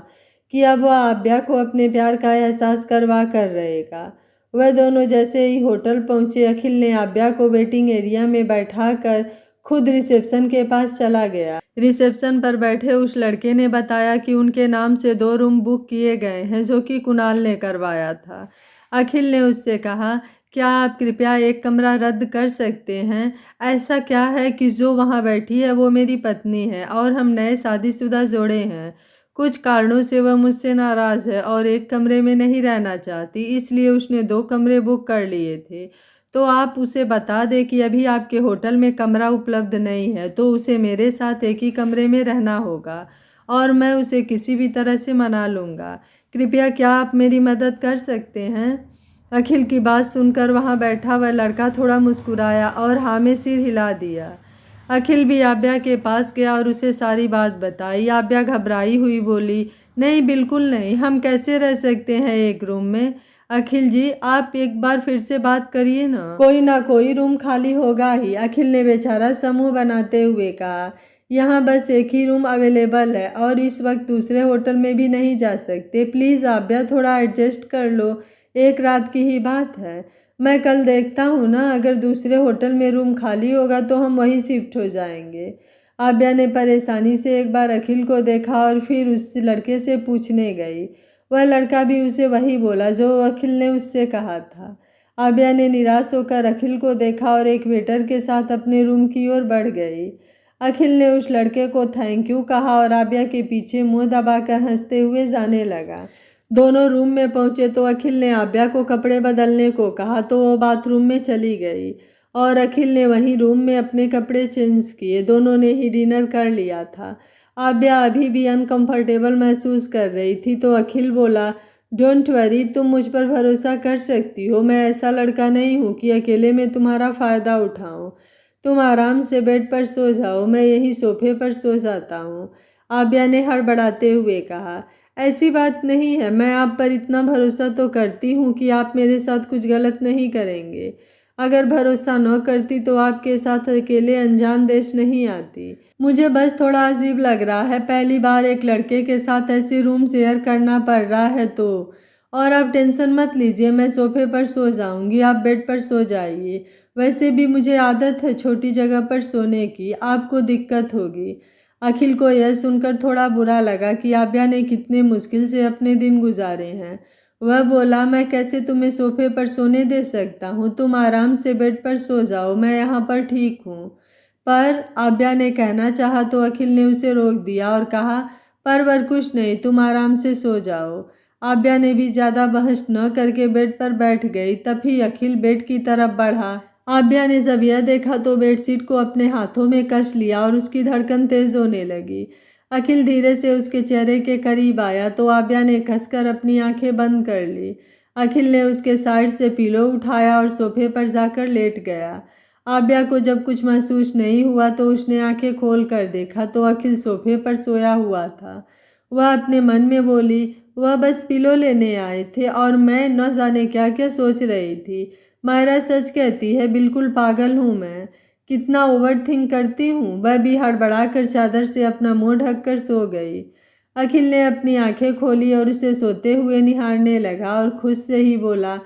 कि अब वह आभ्या को अपने प्यार का एहसास करवा कर रहेगा। वह दोनों जैसे ही होटल पहुंचे, अखिल ने आभ्या को वेटिंग एरिया में बैठाकर खुद रिसेप्शन के पास चला गया। रिसेप्शन पर बैठे उस लड़के ने बताया कि उनके नाम से 2 रूम बुक किए गए हैं जो कि कुणाल ने करवाया था। अखिल ने उससे कहा, क्या आप कृपया एक कमरा रद्द कर सकते हैं? ऐसा क्या है कि जो वहाँ बैठी है वो मेरी पत्नी है और हम नए शादीशुदा जोड़े हैं। कुछ कारणों से वह मुझसे नाराज़ है और एक कमरे में नहीं रहना चाहती, इसलिए उसने 2 कमरे बुक कर लिए थे। तो आप उसे बता दें कि अभी आपके होटल में कमरा उपलब्ध नहीं है, तो उसे मेरे साथ एक ही कमरे में रहना होगा और मैं उसे किसी भी तरह से मना लूँगा। कृपया क्या आप मेरी मदद कर सकते हैं? अखिल की बात सुनकर वहाँ बैठा वह लड़का थोड़ा मुस्कुराया और हाँ में सिर हिला दिया। अखिल भी आभ्या के पास गया और उसे सारी बात बताई। आभ्या घबराई हुई बोली, नहीं बिल्कुल नहीं, हम कैसे रह सकते हैं एक रूम में? अखिल जी, आप एक बार फिर से बात करिए ना कोई रूम खाली होगा ही। अखिल ने बेचारा समूह बनाते हुए कहा, यहाँ बस एक ही रूम अवेलेबल है और इस वक्त दूसरे होटल में भी नहीं जा सकते। प्लीज़ आभ्या, थोड़ा एडजस्ट कर लो, एक रात की ही बात है। मैं कल देखता हूँ ना, अगर दूसरे होटल में रूम खाली होगा तो हम वहीं शिफ्ट हो जाएंगे। आभ्या ने परेशानी से एक बार अखिल को देखा और फिर उस लड़के से पूछने गई। वह लड़का भी उसे वही बोला जो अखिल ने उससे कहा था। आभ्या ने निराश होकर अखिल को देखा और एक वेटर के साथ अपने रूम की ओर बढ़ गई। अखिल ने उस लड़के को थैंक यू कहा और आभ्या के पीछे मुंह दबाकर हंसते हुए जाने लगा। दोनों रूम में पहुंचे तो अखिल ने आभ्या को कपड़े बदलने को कहा तो वो बाथरूम में चली गई और अखिल ने वहीं रूम में अपने कपड़े चेंज किए। दोनों ने ही डिनर कर लिया था। आभ्या अभी भी अनकंफर्टेबल महसूस कर रही थी तो अखिल बोला, डोंट वरी, तुम मुझ पर भरोसा कर सकती हो। मैं ऐसा लड़का नहीं हूँ कि अकेले में तुम्हारा फ़ायदा उठाऊँ। तुम आराम से बेड पर सो जाओ, मैं यहीं सोफे पर सो जाता हूँ। आभ्या ने हड़बड़ाते हुए कहा, ऐसी बात नहीं है, मैं आप पर इतना भरोसा तो करती हूँ कि आप मेरे साथ कुछ गलत नहीं करेंगे। अगर भरोसा न करती तो आपके साथ अकेले अनजान देश नहीं आती। मुझे बस थोड़ा अजीब लग रहा है, पहली बार एक लड़के के साथ ऐसे रूम शेयर करना पड़ रहा है तो। और आप टेंशन मत लीजिए, मैं सोफे पर सो जाऊंगी, आप बेड पर सो जाइए। वैसे भी मुझे आदत है छोटी जगह पर सोने की, आपको दिक्कत होगी। अखिल को यह सुनकर थोड़ा बुरा लगा कि आभ्या ने कितने मुश्किल से अपने दिन गुजारे हैं। वह बोला, मैं कैसे तुम्हें सोफे पर सोने दे सकता हूँ, तुम आराम से बेड पर सो जाओ, मैं यहाँ पर ठीक हूँ। पर आभ्या ने कहना चाहा तो अखिल ने उसे रोक दिया और कहा, पर कुछ नहीं, तुम आराम से सो जाओ। आभ्या ने भी ज़्यादा बहस न करके बेड पर बैठ गई। तभी अखिल बेड की तरफ बढ़ा। आभ्या ने जब यह देखा तो बेडशीट को अपने हाथों में कस लिया और उसकी धड़कन तेज होने लगी। अखिल धीरे से उसके चेहरे के करीब आया तो आभ्या ने कसकर अपनी आंखें बंद कर ली। अखिल ने उसके साइड से पिलो उठाया और सोफे पर जाकर लेट गया। आभ्या को जब कुछ महसूस नहीं हुआ तो उसने आंखें खोल कर देखा तो अखिल सोफे पर सोया हुआ था। वह अपने मन में बोली, वह बस पिलो लेने आए थे और मैं न जाने क्या क्या सोच रही थी। मायरा सच कहती है, बिल्कुल पागल हूँ मैं, कितना ओवर थिंक करती हूँ। वह भी हड़बड़ा कर चादर से अपना मुंह ढककर सो गई। अखिल ने अपनी आंखें खोली और उसे सोते हुए निहारने लगा और खुद से ही बोला,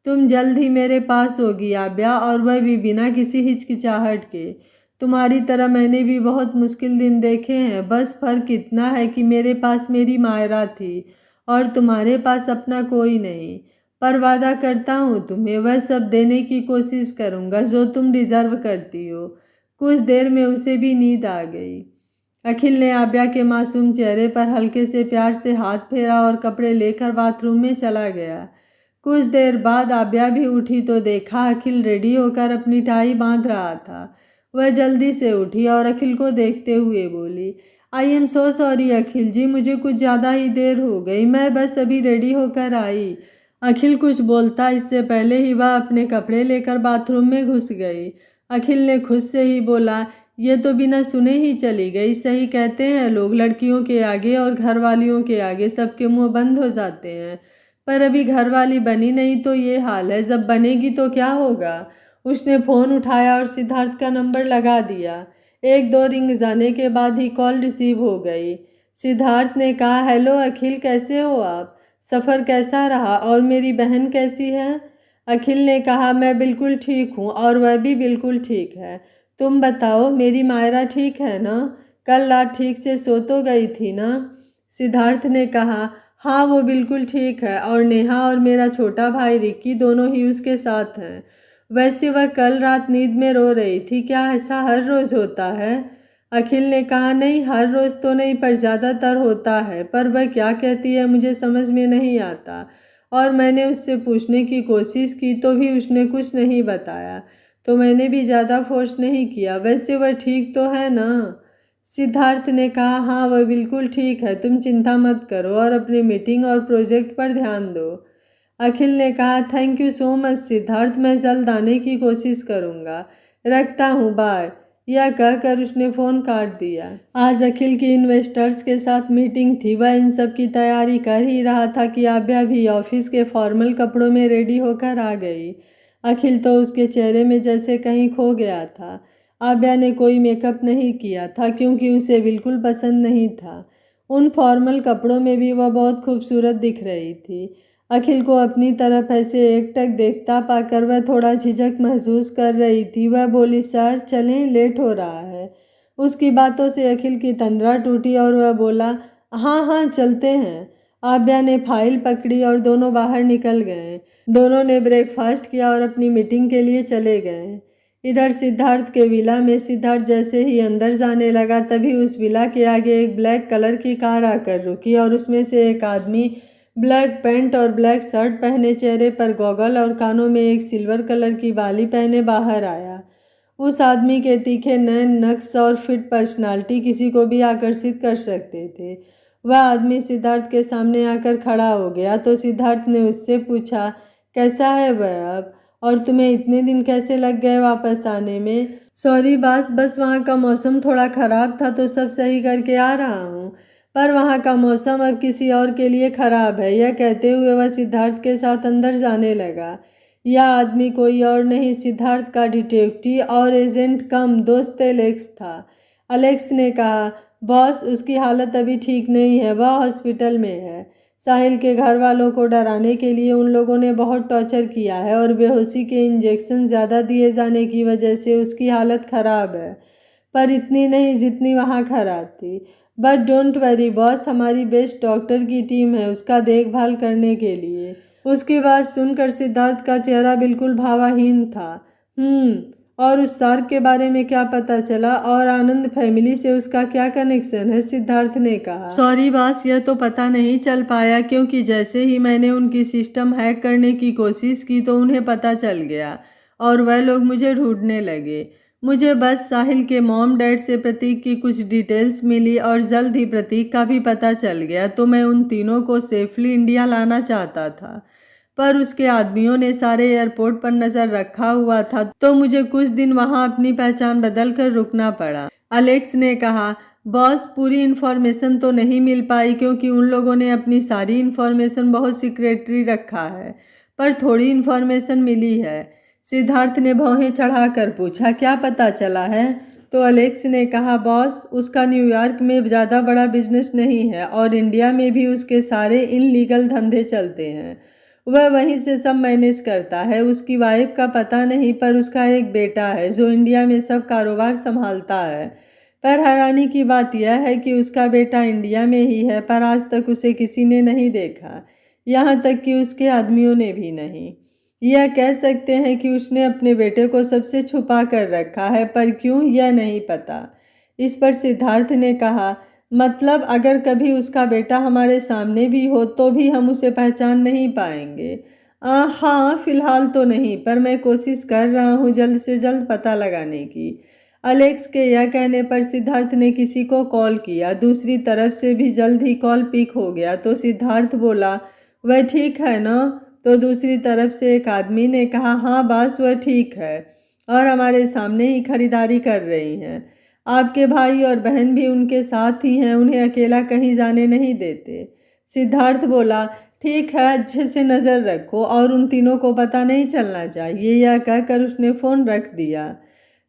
तुम जल्द ही मेरे पास होगी आभ्या, और वह भी बिना किसी हिचकिचाहट के। तुम्हारी तरह मैंने भी बहुत मुश्किल दिन देखे हैं, बस फर्क इतना है कि मेरे पास मेरी मायरा थी और तुम्हारे पास अपना कोई नहीं। पर वादा करता हूँ तुम्हें, वह सब देने की कोशिश करूँगा जो तुम डिजर्व करती हो। कुछ देर में उसे भी नींद आ गई। अखिल ने आभ्या के मासूम चेहरे पर हल्के से प्यार से हाथ फेरा और कपड़े लेकर बाथरूम में चला गया। कुछ देर बाद आभ्या भी उठी तो देखा अखिल रेडी होकर अपनी टाई बांध रहा था। वह जल्दी से उठी और अखिल को देखते हुए बोली, आई एम सो सॉरी अखिल जी, मुझे कुछ ज़्यादा ही देर हो गई, मैं बस अभी रेडी होकर आई। अखिल कुछ बोलता इससे पहले ही वह अपने कपड़े लेकर बाथरूम में घुस गई। अखिल ने खुद से ही बोला, ये तो बिना सुने ही चली गई। सही कहते हैं लोग, लड़कियों के आगे और घरवालियों के आगे सबके मुंह बंद हो जाते हैं। पर अभी घरवाली बनी नहीं तो ये हाल है, जब बनेगी तो क्या होगा। उसने फ़ोन उठाया और सिद्धार्थ का नंबर लगा दिया। एक दो रिंग जाने के बाद ही कॉल रिसीव हो गई। सिद्धार्थ ने कहा, हेलो अखिल, कैसे हो आप? सफ़र कैसा रहा और मेरी बहन कैसी है? अखिल ने कहा, मैं बिल्कुल ठीक हूँ और वह भी बिल्कुल ठीक है। तुम बताओ, मेरी मायरा ठीक है ना? कल रात ठीक से सो तो गई थी ना? सिद्धार्थ ने कहा, हाँ वो बिल्कुल ठीक है और नेहा और मेरा छोटा भाई रिक्की दोनों ही उसके साथ हैं। वैसे वह कल रात नींद में रो रही थी, क्या ऐसा हर रोज़ होता है? अखिल ने कहा, नहीं हर रोज़ तो नहीं पर ज़्यादातर होता है, पर वह क्या कहती है मुझे समझ में नहीं आता और मैंने उससे पूछने की कोशिश की तो भी उसने कुछ नहीं बताया, तो मैंने भी ज़्यादा फोर्स नहीं किया। वैसे वह ठीक तो है ना? सिद्धार्थ ने कहा, हाँ वह बिल्कुल ठीक है, तुम चिंता मत करो और अपनी मीटिंग और प्रोजेक्ट पर ध्यान दो। अखिल ने कहा, thank you so much Siddharth, मैं जल्द आने की कोशिश करूँगा, रखता हूँ, बाय। यह कहकर उसने फ़ोन काट दिया। आज अखिल की इन्वेस्टर्स के साथ मीटिंग थी। वह इन सब की तैयारी कर ही रहा था कि आभ्या भी ऑफिस के फॉर्मल कपड़ों में रेडी होकर आ गई। अखिल तो उसके चेहरे में जैसे कहीं खो गया था। आभ्या ने कोई मेकअप नहीं किया था क्योंकि उसे बिल्कुल पसंद नहीं था। उन फॉर्मल कपड़ों में भी वह बहुत खूबसूरत दिख रही थी। अखिल को अपनी तरफ ऐसे एकटक देखता पाकर वह थोड़ा झिझक महसूस कर रही थी। वह बोली, सर चलें, लेट हो रहा है। उसकी बातों से अखिल की तंद्रा टूटी और वह बोला, हाँ हाँ चलते हैं। आभ्या ने फाइल पकड़ी और दोनों बाहर निकल गए। दोनों ने ब्रेकफास्ट किया और अपनी मीटिंग के लिए चले गए। इधर सिद्धार्थ के विला में सिद्धार्थ जैसे ही अंदर जाने लगा तभी उस विला के आगे एक ब्लैक कलर की कार आकर रुकी और उसमें से एक आदमी ब्लैक पैंट और ब्लैक शर्ट पहने, चेहरे पर गॉगल और कानों में एक सिल्वर कलर की बाली पहने बाहर आया। उस आदमी के तीखे नैन, नक्श और फिट पर्सनालिटी किसी को भी आकर्षित कर सकते थे। वह आदमी सिद्धार्थ के सामने आकर खड़ा हो गया तो सिद्धार्थ ने उससे पूछा, कैसा है वह अब और तुम्हें इतने दिन कैसे लग गए वापस आने में? सॉरी बॉस, बस वहाँ का मौसम थोड़ा ख़राब था तो सब सही करके आ रहा हूँ, पर वहाँ का मौसम अब किसी और के लिए ख़राब है। यह कहते हुए वह सिद्धार्थ के साथ अंदर जाने लगा। यह आदमी कोई और नहीं, सिद्धार्थ का डिटेक्टिव और एजेंट कम दोस्त एलेक्स था। एलेक्स ने कहा, बॉस उसकी हालत अभी ठीक नहीं है, वह हॉस्पिटल में है। साहिल के घर वालों को डराने के लिए उन लोगों ने बहुत टॉर्चर किया है और बेहोशी के इंजेक्शन ज़्यादा दिए जाने की वजह से उसकी हालत ख़राब है, पर इतनी नहीं जितनी वहाँ ख़राब थी। बट डोंट वरी बॉस, हमारी बेस्ट डॉक्टर की टीम है उसका देखभाल करने के लिए। उसकी बात सुनकर सिद्धार्थ का चेहरा बिल्कुल भावहीन था। और उस शार्क के बारे में क्या पता चला और आनंद फैमिली से उसका क्या कनेक्शन है? सिद्धार्थ ने कहा, सॉरी बॉस, यह तो पता नहीं चल पाया क्योंकि जैसे ही मैंने उनकी सिस्टम हैक करने की कोशिश की तो उन्हें पता चल गया और वह लोग मुझे ढूंढने लगे। मुझे बस साहिल के मॉम डैड से प्रतीक की कुछ डिटेल्स मिली और जल्द ही प्रतीक का भी पता चल गया, तो मैं उन तीनों को सेफली इंडिया लाना चाहता था, पर उसके आदमियों ने सारे एयरपोर्ट पर नज़र रखा हुआ था तो मुझे कुछ दिन वहां अपनी पहचान बदल कर रुकना पड़ा। अलेक्स ने कहा, बॉस पूरी इन्फॉर्मेशन तो नहीं मिल पाई क्योंकि उन लोगों ने अपनी सारी इन्फॉर्मेशन बहुत सीक्रेटरी रखा है, पर थोड़ी इन्फॉर्मेशन मिली है। सिद्धार्थ ने भौहें चढ़ाकर पूछा, क्या पता चला है? तो अलेक्स ने कहा, बॉस उसका न्यूयॉर्क में ज़्यादा बड़ा बिजनेस नहीं है और इंडिया में भी उसके सारे इनलीगल धंधे चलते हैं। वह वहीं से सब मैनेज करता है। उसकी वाइफ का पता नहीं पर उसका एक बेटा है जो इंडिया में सब कारोबार संभालता है। पर हैरानी की बात यह है कि उसका बेटा इंडिया में ही है पर आज तक उसे किसी ने नहीं देखा, यहाँ तक कि उसके आदमियों ने भी नहीं। यह कह सकते हैं कि उसने अपने बेटे को सबसे छुपा कर रखा है, पर क्यों यह नहीं पता। इस पर सिद्धार्थ ने कहा, मतलब अगर कभी उसका बेटा हमारे सामने भी हो तो भी हम उसे पहचान नहीं पाएंगे? हाँ फिलहाल तो नहीं, पर मैं कोशिश कर रहा हूँ जल्द से जल्द पता लगाने की। अलेक्स के यह कहने पर सिद्धार्थ ने किसी को कॉल किया। दूसरी तरफ से भी जल्द ही कॉल पिक हो गया तो सिद्धार्थ बोला, वह ठीक है ना? तो दूसरी तरफ से एक आदमी ने कहा, हाँ बस वह ठीक है और हमारे सामने ही खरीदारी कर रही हैं। आपके भाई और बहन भी उनके साथ ही हैं, उन्हें अकेला कहीं जाने नहीं देते। सिद्धार्थ बोला, ठीक है, अच्छे से नज़र रखो और उन तीनों को पता नहीं चलना चाहिए। यह कहकर उसने फ़ोन रख दिया।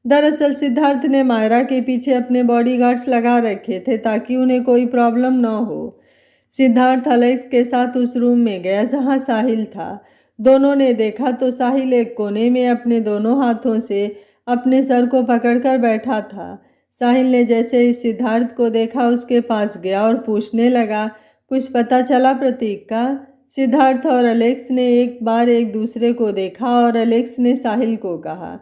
दरअसल सिद्धार्थ ने मायरा के पीछे अपने बॉडीगार्ड्स लगा रखे थे ताकि उन्हें कोई प्रॉब्लम न हो। सिद्धार्थ अलेक्स के साथ उस रूम में गया जहां साहिल था। दोनों ने देखा तो साहिल एक कोने में अपने दोनों हाथों से अपने सर को पकड़कर बैठा था। साहिल ने जैसे ही सिद्धार्थ को देखा उसके पास गया और पूछने लगा, कुछ पता चला प्रतीक का? सिद्धार्थ और अलेक्स ने एक बार एक दूसरे को देखा और अलेक्स ने साहिल को कहा,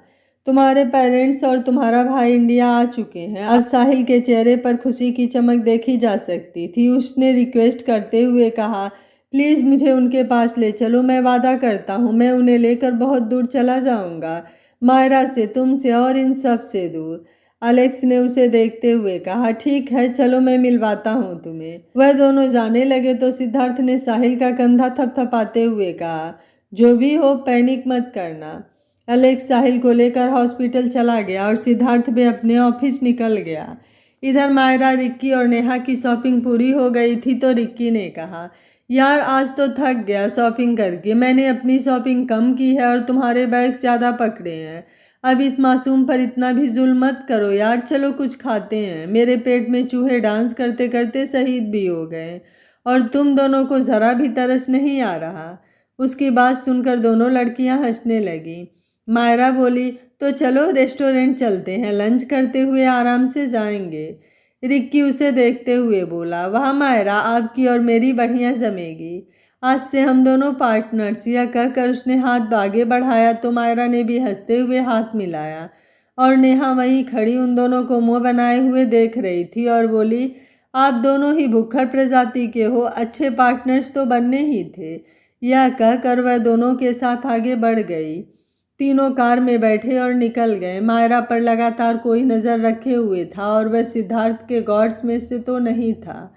तुम्हारे पेरेंट्स और तुम्हारा भाई इंडिया आ चुके हैं। अब साहिल के चेहरे पर खुशी की चमक देखी जा सकती थी। उसने रिक्वेस्ट करते हुए कहा, प्लीज़ मुझे उनके पास ले चलो, मैं वादा करता हूँ मैं उन्हें लेकर बहुत दूर चला जाऊँगा, मायरा से, तुमसे और इन सब से दूर। अलेक्स ने उसे देखते हुए कहा, ठीक है चलो मैं मिलवाता हूँ तुम्हें। वह दोनों जाने लगे तो सिद्धार्थ ने साहिल का कंधा थपथपाते हुए कहा, जो भी हो पैनिक मत करना। अलेक्स साहिल को लेकर हॉस्पिटल चला गया और सिद्धार्थ भी अपने ऑफिस निकल गया। इधर मायरा, रिक्की और नेहा की शॉपिंग पूरी हो गई थी तो रिक्की ने कहा, यार आज तो थक गया शॉपिंग करके, मैंने अपनी शॉपिंग कम की है और तुम्हारे बैग्स ज़्यादा पकड़े हैं। अब इस मासूम पर इतना भी जुल्म मत करो यार, चलो कुछ खाते हैं। मेरे पेट में चूहे डांस करते करते शहीद भी हो गए और तुम दोनों को ज़रा भी तरस नहीं आ रहा। उसकी बात सुनकर दोनों लड़कियां हंसने लगीं। मायरा बोली, तो चलो रेस्टोरेंट चलते हैं, लंच करते हुए आराम से जाएंगे। रिक्की उसे देखते हुए बोला, वाह मायरा, आपकी और मेरी बढ़िया जमेगी, आज से हम दोनों पार्टनर्स। यह कहकर उसने हाथ आगे बढ़ाया तो मायरा ने भी हंसते हुए हाथ मिलाया और नेहा वहीं खड़ी उन दोनों को मुंह बनाए हुए देख रही थी और बोली, आप दोनों ही भुक्खड़ प्रजाति के हो, अच्छे पार्टनर्स तो बनने ही थे। यह कहकर वह दोनों के साथ आगे बढ़ गई। तीनों कार में बैठे और निकल गए। मायरा पर लगातार कोई नज़र रखे हुए था और वह सिद्धार्थ के गार्ड्स में से तो नहीं था।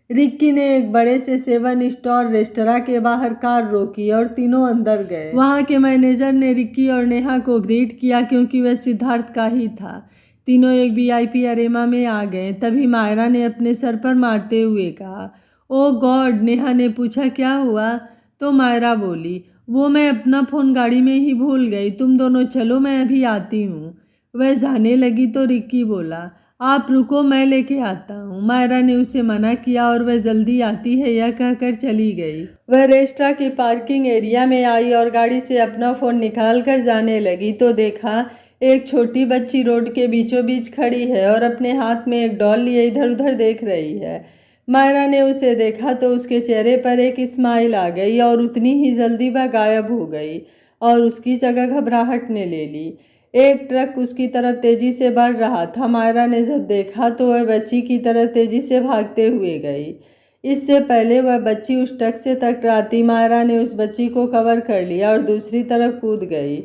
रिक्की ने एक बड़े से 7 स्टार रेस्तरां के बाहर कार रोकी और तीनों अंदर गए। वहां के मैनेजर ने रिक्की और नेहा को ग्रीट किया क्योंकि वह सिद्धार्थ का ही था। तीनों एक वीआईपी अरेमा में आ गए। तभी मायरा ने अपने सर पर मारते हुए कहा, ओ गॉड। नेहा ने पूछा, क्या हुआ? तो मायरा बोली, वो मैं अपना फ़ोन गाड़ी में ही भूल गई, तुम दोनों चलो मैं अभी आती हूँ। वह जाने लगी तो रिक्की बोला, आप रुको मैं लेके आता हूँ। मायरा ने उसे मना किया और वह जल्दी आती है यह कहकर चली गई। वह रेस्ट्रा की पार्किंग एरिया में आई और गाड़ी से अपना फ़ोन निकाल कर जाने लगी तो देखा एक छोटी बच्ची रोड के बीचों बीच खड़ी है और अपने हाथ में एक डॉल लिए इधर उधर देख रही है। मायरा ने उसे देखा तो उसके चेहरे पर एक स्माइल आ गई और उतनी ही जल्दी वह गायब हो गई और उसकी जगह घबराहट ने ले ली। एक ट्रक उसकी तरफ तेजी से बढ़ रहा था। मायरा ने जब देखा तो वह बच्ची की तरफ तेजी से भागते हुए गई। इससे पहले वह बच्ची उस ट्रक से टकराती, मायरा ने उस बच्ची को कवर कर लिया और दूसरी तरफ कूद गई।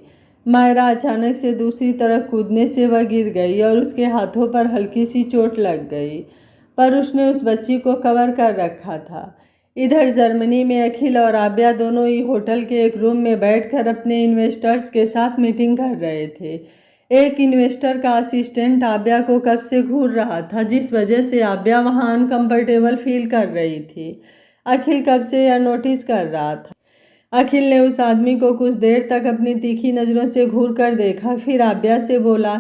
मायरा अचानक से दूसरी तरफ कूदने से वह गिर गई और उसके हाथों पर हल्की सी चोट लग गई, पर उसने उस बच्ची को कवर कर रखा था। इधर जर्मनी में अखिल और आव्या दोनों ही होटल के एक रूम में बैठकर अपने इन्वेस्टर्स के साथ मीटिंग कर रहे थे। एक इन्वेस्टर का असिस्टेंट आव्या को कब से घूर रहा था, जिस वजह से आव्या वहां अनकंफर्टेबल फील कर रही थी। अखिल कब से यह नोटिस कर रहा था। अखिल ने उस आदमी को कुछ देर तक अपनी तीखी नज़रों से घूर कर देखा, फिर आव्या से बोला,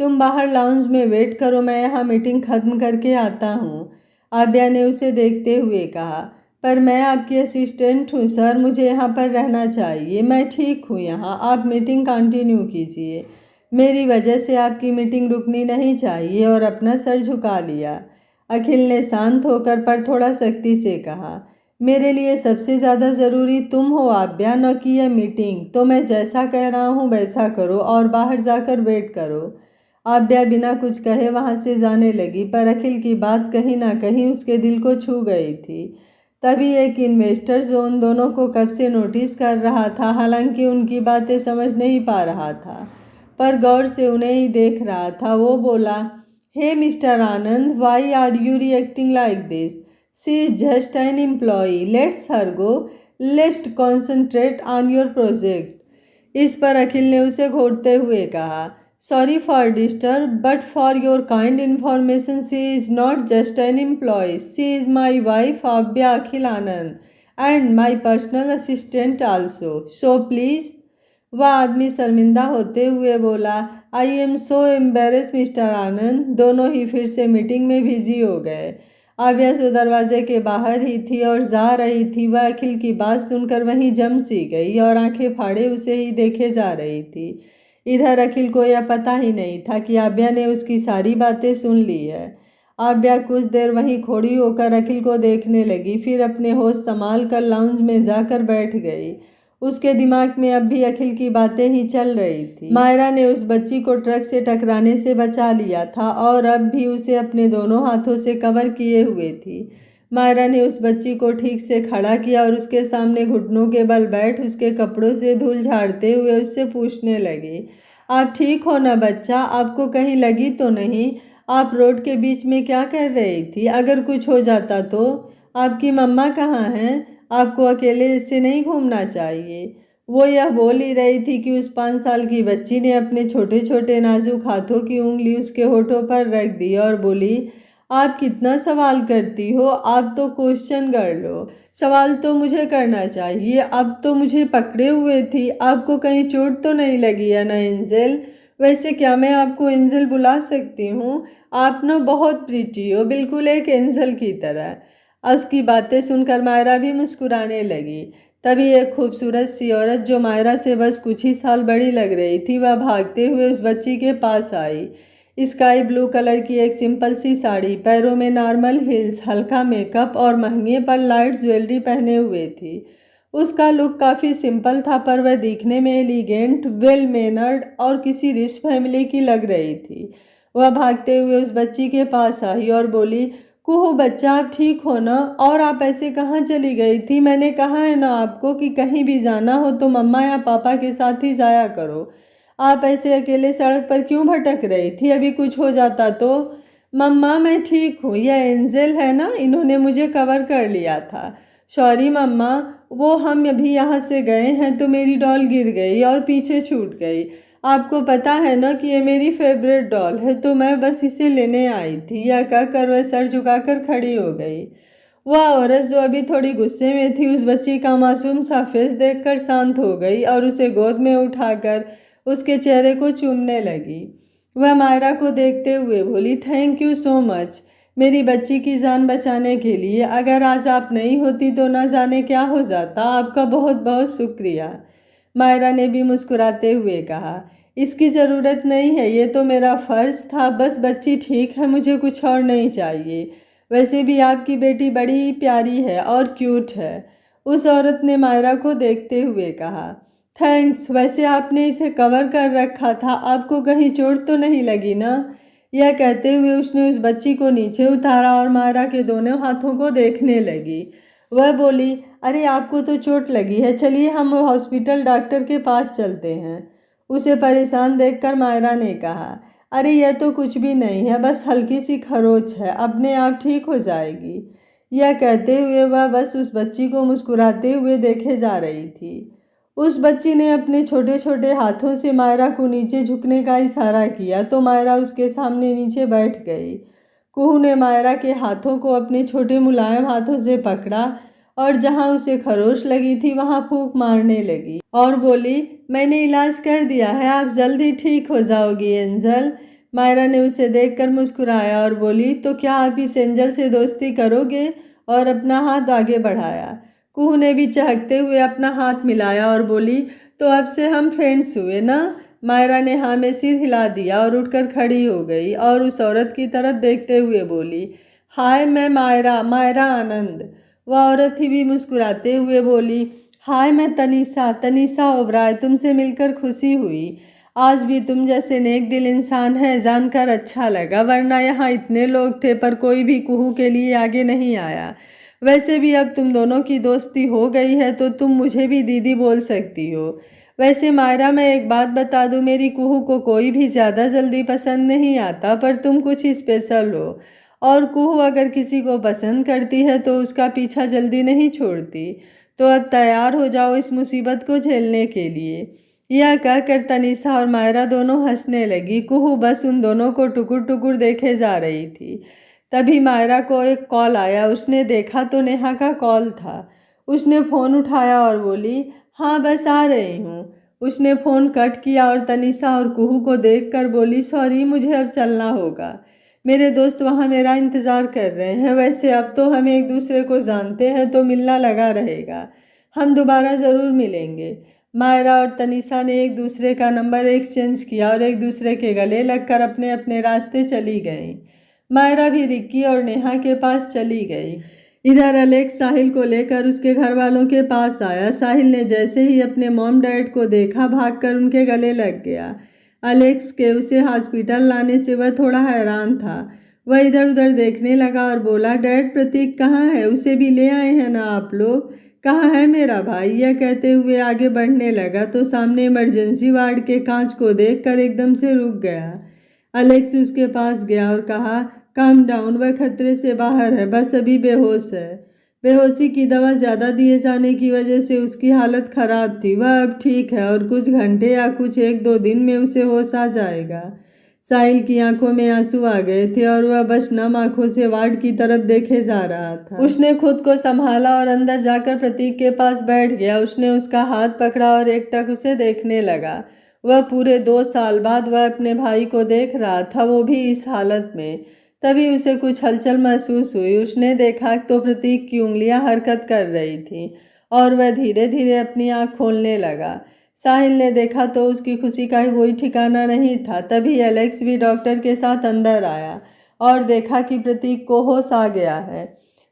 तुम बाहर लाउंज में वेट करो, मैं यहाँ मीटिंग खत्म करके आता हूँ। आव्या ने उसे देखते हुए कहा, पर मैं आपकी असिस्टेंट हूँ सर, मुझे यहाँ पर रहना चाहिए, मैं ठीक हूँ यहाँ, आप मीटिंग कंटिन्यू कीजिए, मेरी वजह से आपकी मीटिंग रुकनी नहीं चाहिए। और अपना सर झुका लिया। अखिल ने शांत होकर पर थोड़ा सख्ती से कहा, मेरे लिए सबसे ज़्यादा ज़रूरी तुम हो आव्या, न कि यह मीटिंग। तो मैं जैसा कह रहा हूँ वैसा करो और बाहर जाकर वेट करो। आव्या बिना कुछ कहे वहाँ से जाने लगी, पर अखिल की बात कहीं ना कहीं उसके दिल को छू गई थी। तभी एक इन्वेस्टर जो उन दोनों को कब से नोटिस कर रहा था, हालांकि उनकी बातें समझ नहीं पा रहा था पर गौर से उन्हें ही देख रहा था, वो बोला, hey mister Anand, why are you reacting like this? She is just an employee, let's her go, let's concentrate on your project. इस पर अखिल ने उसे घोटते हुए कहा, sorry for disturb, but for your kind information she is not just an employee, she is my wife Avya Akhil Anand and my personal assistant also, so please. वह आदमी शर्मिंदा होते हुए बोला, I am so embarrass mister आनंद। दोनों ही फिर से मीटिंग में बिजी हो गए। आव्या जो दरवाजे के बाहर ही थी और जा रही थी, वह अखिल की बात सुनकर वहीं जम सी गई और आंखें फाड़े उसे ही देखे जा रही थी। इधर अखिल को यह पता ही नहीं था कि आव्या ने उसकी सारी बातें सुन ली है। आव्या कुछ देर वहीं खड़ी होकर अखिल को देखने लगी, फिर अपने होश संभाल कर लाउंज में जाकर बैठ गई। उसके दिमाग में अब भी अखिल की बातें ही चल रही थी। मायरा ने उस बच्ची को ट्रक से टकराने से बचा लिया था और अब भी उसे अपने दोनों हाथों से कवर किए हुए थी। मायरा ने उस बच्ची को ठीक से खड़ा किया और उसके सामने घुटनों के बल बैठ उसके कपड़ों से धूल झाड़ते हुए उससे पूछने लगी, आप ठीक हो ना बच्चा? आपको कहीं लगी तो नहीं? आप रोड के बीच में क्या कर रही थी? अगर कुछ हो जाता तो? आपकी मम्मा कहाँ हैं? आपको अकेले इससे नहीं घूमना चाहिए। वो यह बोल ही रही थी कि उस 5 साल की बच्ची ने अपने छोटे छोटे नाजुक हाथों की उंगली उसके होठों पर रख दी और बोली, आप कितना सवाल करती हो? आप तो क्वेश्चन कर लो। सवाल तो मुझे करना चाहिए। अब तो मुझे पकड़े हुए थी। आपको कहीं चोट तो नहीं लगी है ना एंजल? वैसे क्या मैं आपको एंजल बुला सकती हूँ? आप ना बहुत प्रीटी हो, बिल्कुल एक एंजल की तरह। उसकी बातें सुनकर मायरा भी मुस्कुराने लगी। तभी एक खूबसूरत सी औरत जो मायरा से बस कुछ ही साल बड़ी लग रही थी, वह भागते हुए उस बच्ची के पास आई। स्काई ब्लू कलर की एक सिंपल सी साड़ी, पैरों में नॉर्मल हील्स, हल्का मेकअप और महंगे पर लाइट ज्वेलरी पहने हुए थी। उसका लुक काफ़ी सिंपल था पर वह दिखने में एलिगेंट, वेल मैनर्ड और किसी रिच फैमिली की लग रही थी। वह भागते हुए उस बच्ची के पास आई और बोली, कुहू बच्चा, आप ठीक हो ना? और आप ऐसे कहाँ चली गई थी? मैंने कहा है ना आपको कि कहीं भी जाना हो तो मम्मा या पापा के साथ ही जाया करो। आप ऐसे अकेले सड़क पर क्यों भटक रही थी? अभी कुछ हो जाता तो? मम्मा मैं ठीक हूँ, यह एंजल है ना, इन्होंने मुझे कवर कर लिया था। सॉरी मम्मा, वो हम अभी यहाँ से गए हैं तो मेरी डॉल गिर गई और पीछे छूट गई। आपको पता है ना कि ये मेरी फेवरेट डॉल है, तो मैं बस इसे लेने आई थी। यह कहकर वह सर झुकाकर खड़ी हो गई। वह औरत जो अभी थोड़ी गुस्से में थी, उस बच्ची का मासूम सा फेस देखकर शांत हो गई और उसे गोद में उठाकर उसके चेहरे को चूमने लगी। वह मायरा को देखते हुए बोली, थैंक यू सो मच मेरी बच्ची की जान बचाने के लिए। अगर आज आप नहीं होती तो ना जाने क्या हो जाता। आपका बहुत बहुत शुक्रिया। मायरा ने भी मुस्कुराते हुए कहा, इसकी ज़रूरत नहीं है, ये तो मेरा फ़र्ज़ था। बस बच्ची ठीक है, मुझे कुछ और नहीं चाहिए। वैसे भी आपकी बेटी बड़ी प्यारी है और क्यूट है। उस औरत ने मायरा को देखते हुए कहा, थैंक्स। वैसे आपने इसे कवर कर रखा था, आपको कहीं चोट तो नहीं लगी ना? यह कहते हुए उसने उस बच्ची को नीचे उतारा और मायरा के दोनों हाथों को देखने लगी। वह बोली, अरे आपको तो चोट लगी है, चलिए हम हॉस्पिटल डॉक्टर के पास चलते हैं। उसे परेशान देखकर मायरा ने कहा, अरे यह तो कुछ भी नहीं है, बस हल्की सी खरोच है, अपने आप ठीक हो जाएगी। यह कहते हुए वह बस उस बच्ची को मुस्कुराते हुए देखे जा रही थी। उस बच्ची ने अपने छोटे छोटे हाथों से मायरा को नीचे झुकने का इशारा किया तो मायरा उसके सामने नीचे बैठ गई। कुहू ने मायरा के हाथों को अपने छोटे मुलायम हाथों से पकड़ा और जहां उसे खरोश लगी थी वहां फूंक मारने लगी और बोली, मैंने इलाज कर दिया है, आप जल्दी ठीक हो जाओगी एंजल। मायरा ने उसे देखकर मुस्कुराया और बोली, तो क्या आप इस एंजल से दोस्ती करोगे? और अपना हाथ आगे बढ़ाया। कुहू ने भी चहकते हुए अपना हाथ मिलाया और बोली, तो अब से हम फ्रेंड्स हुए ना? मायरा ने हाँ में सिर हिला दिया और उठकर खड़ी हो गई और उस औरत की तरफ देखते हुए बोली, हाय मैं मायरा, मायरा आनंद। वह औरत ही भी मुस्कुराते हुए बोली, हाय मैं तनीषा, तनीषा ओबराय, तुमसे मिलकर खुशी हुई। आज भी तुम जैसे नेक दिल इंसान है जानकर अच्छा लगा, वरना यहाँ इतने लोग थे पर कोई भी कुहू के लिए आगे नहीं आया। वैसे भी अब तुम दोनों की दोस्ती हो गई है तो तुम मुझे भी दीदी बोल सकती हो। वैसे मायरा मैं एक बात बता दूं, मेरी कुहू को कोई भी ज़्यादा जल्दी पसंद नहीं आता, पर तुम कुछ स्पेशल हो। और कुहू अगर किसी को पसंद करती है तो उसका पीछा जल्दी नहीं छोड़ती। तो अब तैयार हो जाओ इस मुसीबत को झेलने के लिए। यह कहकर तनीषा और मायरा दोनों हंसने लगी। कुहू बस उन दोनों को टुकुर टुकुर देखे जा रही थी। तभी मायरा को एक कॉल आया। उसने देखा तो नेहा का कॉल था। उसने फ़ोन उठाया और बोली, हाँ बस आ रही हूँ। उसने फ़ोन कट किया और तनीषा और कुहू को देखकर बोली, सॉरी मुझे अब चलना होगा। मेरे दोस्त वहाँ मेरा इंतज़ार कर रहे हैं। वैसे अब तो हम एक दूसरे को जानते हैं तो मिलना लगा रहेगा। हम दोबारा ज़रूर मिलेंगे। मायरा और तनीषा ने एक दूसरे का नंबर एक्सचेंज किया और एक दूसरे के गले लगकर अपने अपने रास्ते चली गईं। मायरा भी रिक्की और नेहा के पास चली गई। इधर अलेक्स साहिल को लेकर उसके घर वालों के पास आया। साहिल ने जैसे ही अपने मॉम डैड को देखा भागकर उनके गले लग गया। अलेक्स के उसे हॉस्पिटल लाने से वह थोड़ा हैरान था। वह इधर उधर देखने लगा और बोला, डैड प्रतीक कहाँ है? उसे भी ले आए हैं ना आप लोग? कहाँ है मेरा भाई? यह कहते हुए आगे बढ़ने लगा तो सामने इमरजेंसी वार्ड के कांच को देखकर एकदम से रुक गया। अलेक्स उसके पास गया और कहा, काम डाउन, वह खतरे से बाहर है, बस अभी बेहोश है। बेहोशी की दवा ज़्यादा दिए जाने की वजह से उसकी हालत ख़राब थी। वह अब ठीक है और कुछ घंटे या कुछ 1-2 दिन में उसे होश आ जाएगा। साहिल की आंखों में आंसू आ गए थे और वह बस नम आंखों से वार्ड की तरफ देखे जा रहा था। उसने खुद को संभाला और अंदर जाकर प्रतीक के पास बैठ गया। उसने उसका हाथ पकड़ा और एकटक उसे देखने लगा। वह पूरे 2 साल बाद वह अपने भाई को देख रहा था, वो भी इस हालत में। तभी उसे कुछ हलचल महसूस हुई। उसने देखा तो प्रतीक की उंगलियां हरकत कर रही थीं और वह धीरे धीरे अपनी आंख खोलने लगा। साहिल ने देखा तो उसकी खुशी का कोई ठिकाना नहीं था। तभी एलेक्स भी डॉक्टर के साथ अंदर आया और देखा कि प्रतीक को होश आ गया है।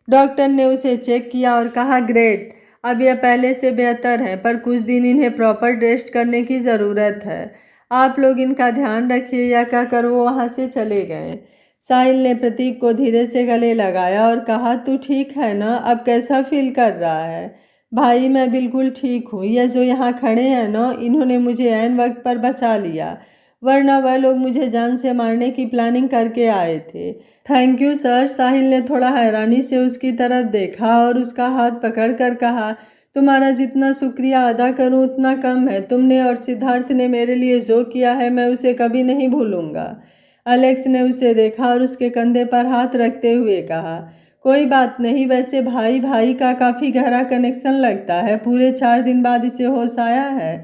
डॉक्टर ने उसे चेक किया और कहा, ग्रेट, अब यह पहले से बेहतर है, पर कुछ दिन इन्हें प्रॉपर रेस्ट करने की ज़रूरत है। आप लोग इनका ध्यान रखिए। या कहकर वो वहाँ से चले गए। साहिल ने प्रतीक को धीरे से गले लगाया और कहा, तू ठीक है ना? अब कैसा फील कर रहा है? भाई मैं बिल्कुल ठीक हूँ। यह जो यहाँ खड़े हैं ना, इन्होंने मुझे ऐन वक्त पर बचा लिया, वरना वह लोग मुझे जान से मारने की प्लानिंग करके आए थे। Thank you sir. साहिल ने थोड़ा हैरानी से उसकी तरफ देखा और उसका हाथ पकड़कर कहा, तुम्हारा जितना शुक्रिया अदा करूँ उतना कम है। तुमने और सिद्धार्थ ने मेरे लिए जो किया है मैं उसे कभी नहीं भूलूंगा। अलेक्स ने उसे देखा और उसके कंधे पर हाथ रखते हुए कहा, कोई बात नहीं, वैसे भाई भाई का काफ़ी गहरा कनेक्शन लगता है। पूरे 4 दिन बाद इसे होश आया है।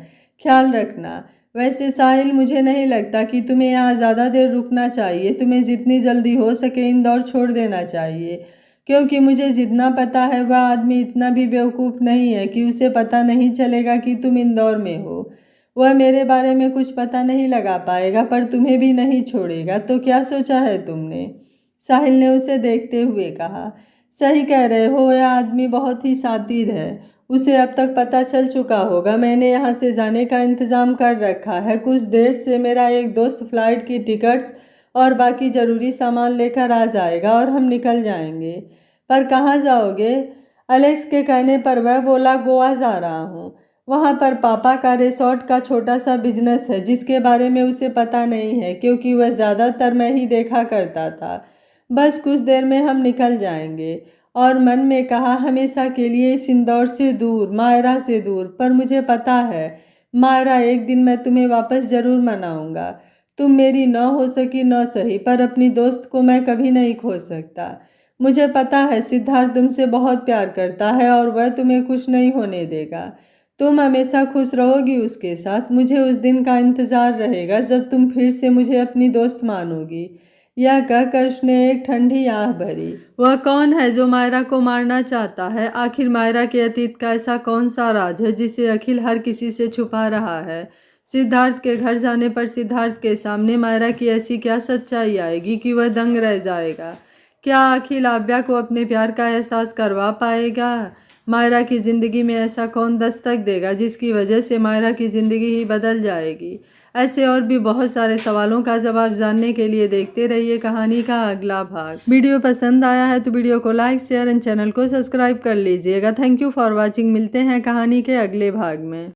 ख्याल रखना। वैसे साहिल, मुझे नहीं लगता कि तुम्हें यहाँ ज़्यादा देर रुकना चाहिए। तुम्हें जितनी जल्दी हो सके इंदौर छोड़ देना चाहिए, क्योंकि मुझे जितना पता है वह आदमी इतना भी बेवकूफ़ नहीं है कि उसे पता नहीं चलेगा कि तुम इंदौर में हो। वह मेरे बारे में कुछ पता नहीं लगा पाएगा, पर तुम्हें भी नहीं छोड़ेगा। तो क्या सोचा है तुमने? साहिल ने उसे देखते हुए कहा, सही कह रहे हो, यह आदमी बहुत ही शातिर है। उसे अब तक पता चल चुका होगा। मैंने यहाँ से जाने का इंतज़ाम कर रखा है। कुछ देर से मेरा एक दोस्त फ्लाइट की टिकट्स और बाकी ज़रूरी सामान लेकर आ जाएगा और हम निकल जाएंगे। पर कहाँ जाओगे? अलेक्स के कहने पर वह बोला, गोवा जा रहा हूँ। वहाँ पर पापा का रिसोर्ट का छोटा सा बिजनेस है जिसके बारे में उसे पता नहीं है, क्योंकि वह ज़्यादातर मैं ही देखा करता था। बस कुछ देर में हम निकल जाएंगे। और मन में कहा, हमेशा के लिए इस इंदौर से दूर, मायरा से दूर। पर मुझे पता है मायरा, एक दिन मैं तुम्हें वापस ज़रूर मनाऊंगा। तुम मेरी न हो सकी न सही, पर अपनी दोस्त को मैं कभी नहीं खो सकता। मुझे पता है सिद्धार्थ तुमसे बहुत प्यार करता है और वह तुम्हें कुछ नहीं होने देगा। तुम हमेशा खुश रहोगी उसके साथ। मुझे उस दिन का इंतज़ार रहेगा जब तुम फिर से मुझे अपनी दोस्त मानोगी। यह कहकर उसने एक ठंडी आह भरी। वह कौन है जो मायरा को मारना चाहता है? आखिर मायरा के अतीत का ऐसा कौन सा राज है जिसे अखिल हर किसी से छुपा रहा है? सिद्धार्थ के घर जाने पर सिद्धार्थ के सामने मायरा की ऐसी क्या सच्चाई आएगी कि वह दंग रह जाएगा? क्या अखिल आव्या को अपने प्यार का एहसास करवा पाएगा? मायरा की ज़िंदगी में ऐसा कौन दस्तक देगा जिसकी वजह से मायरा की ज़िंदगी ही बदल जाएगी? ऐसे और भी बहुत सारे सवालों का जवाब जानने के लिए देखते रहिए कहानी का अगला भाग। वीडियो पसंद आया है तो वीडियो को लाइक, शेयर एंड चैनल को सब्सक्राइब कर लीजिएगा। Thank you for watching. मिलते हैं कहानी के अगले भाग में।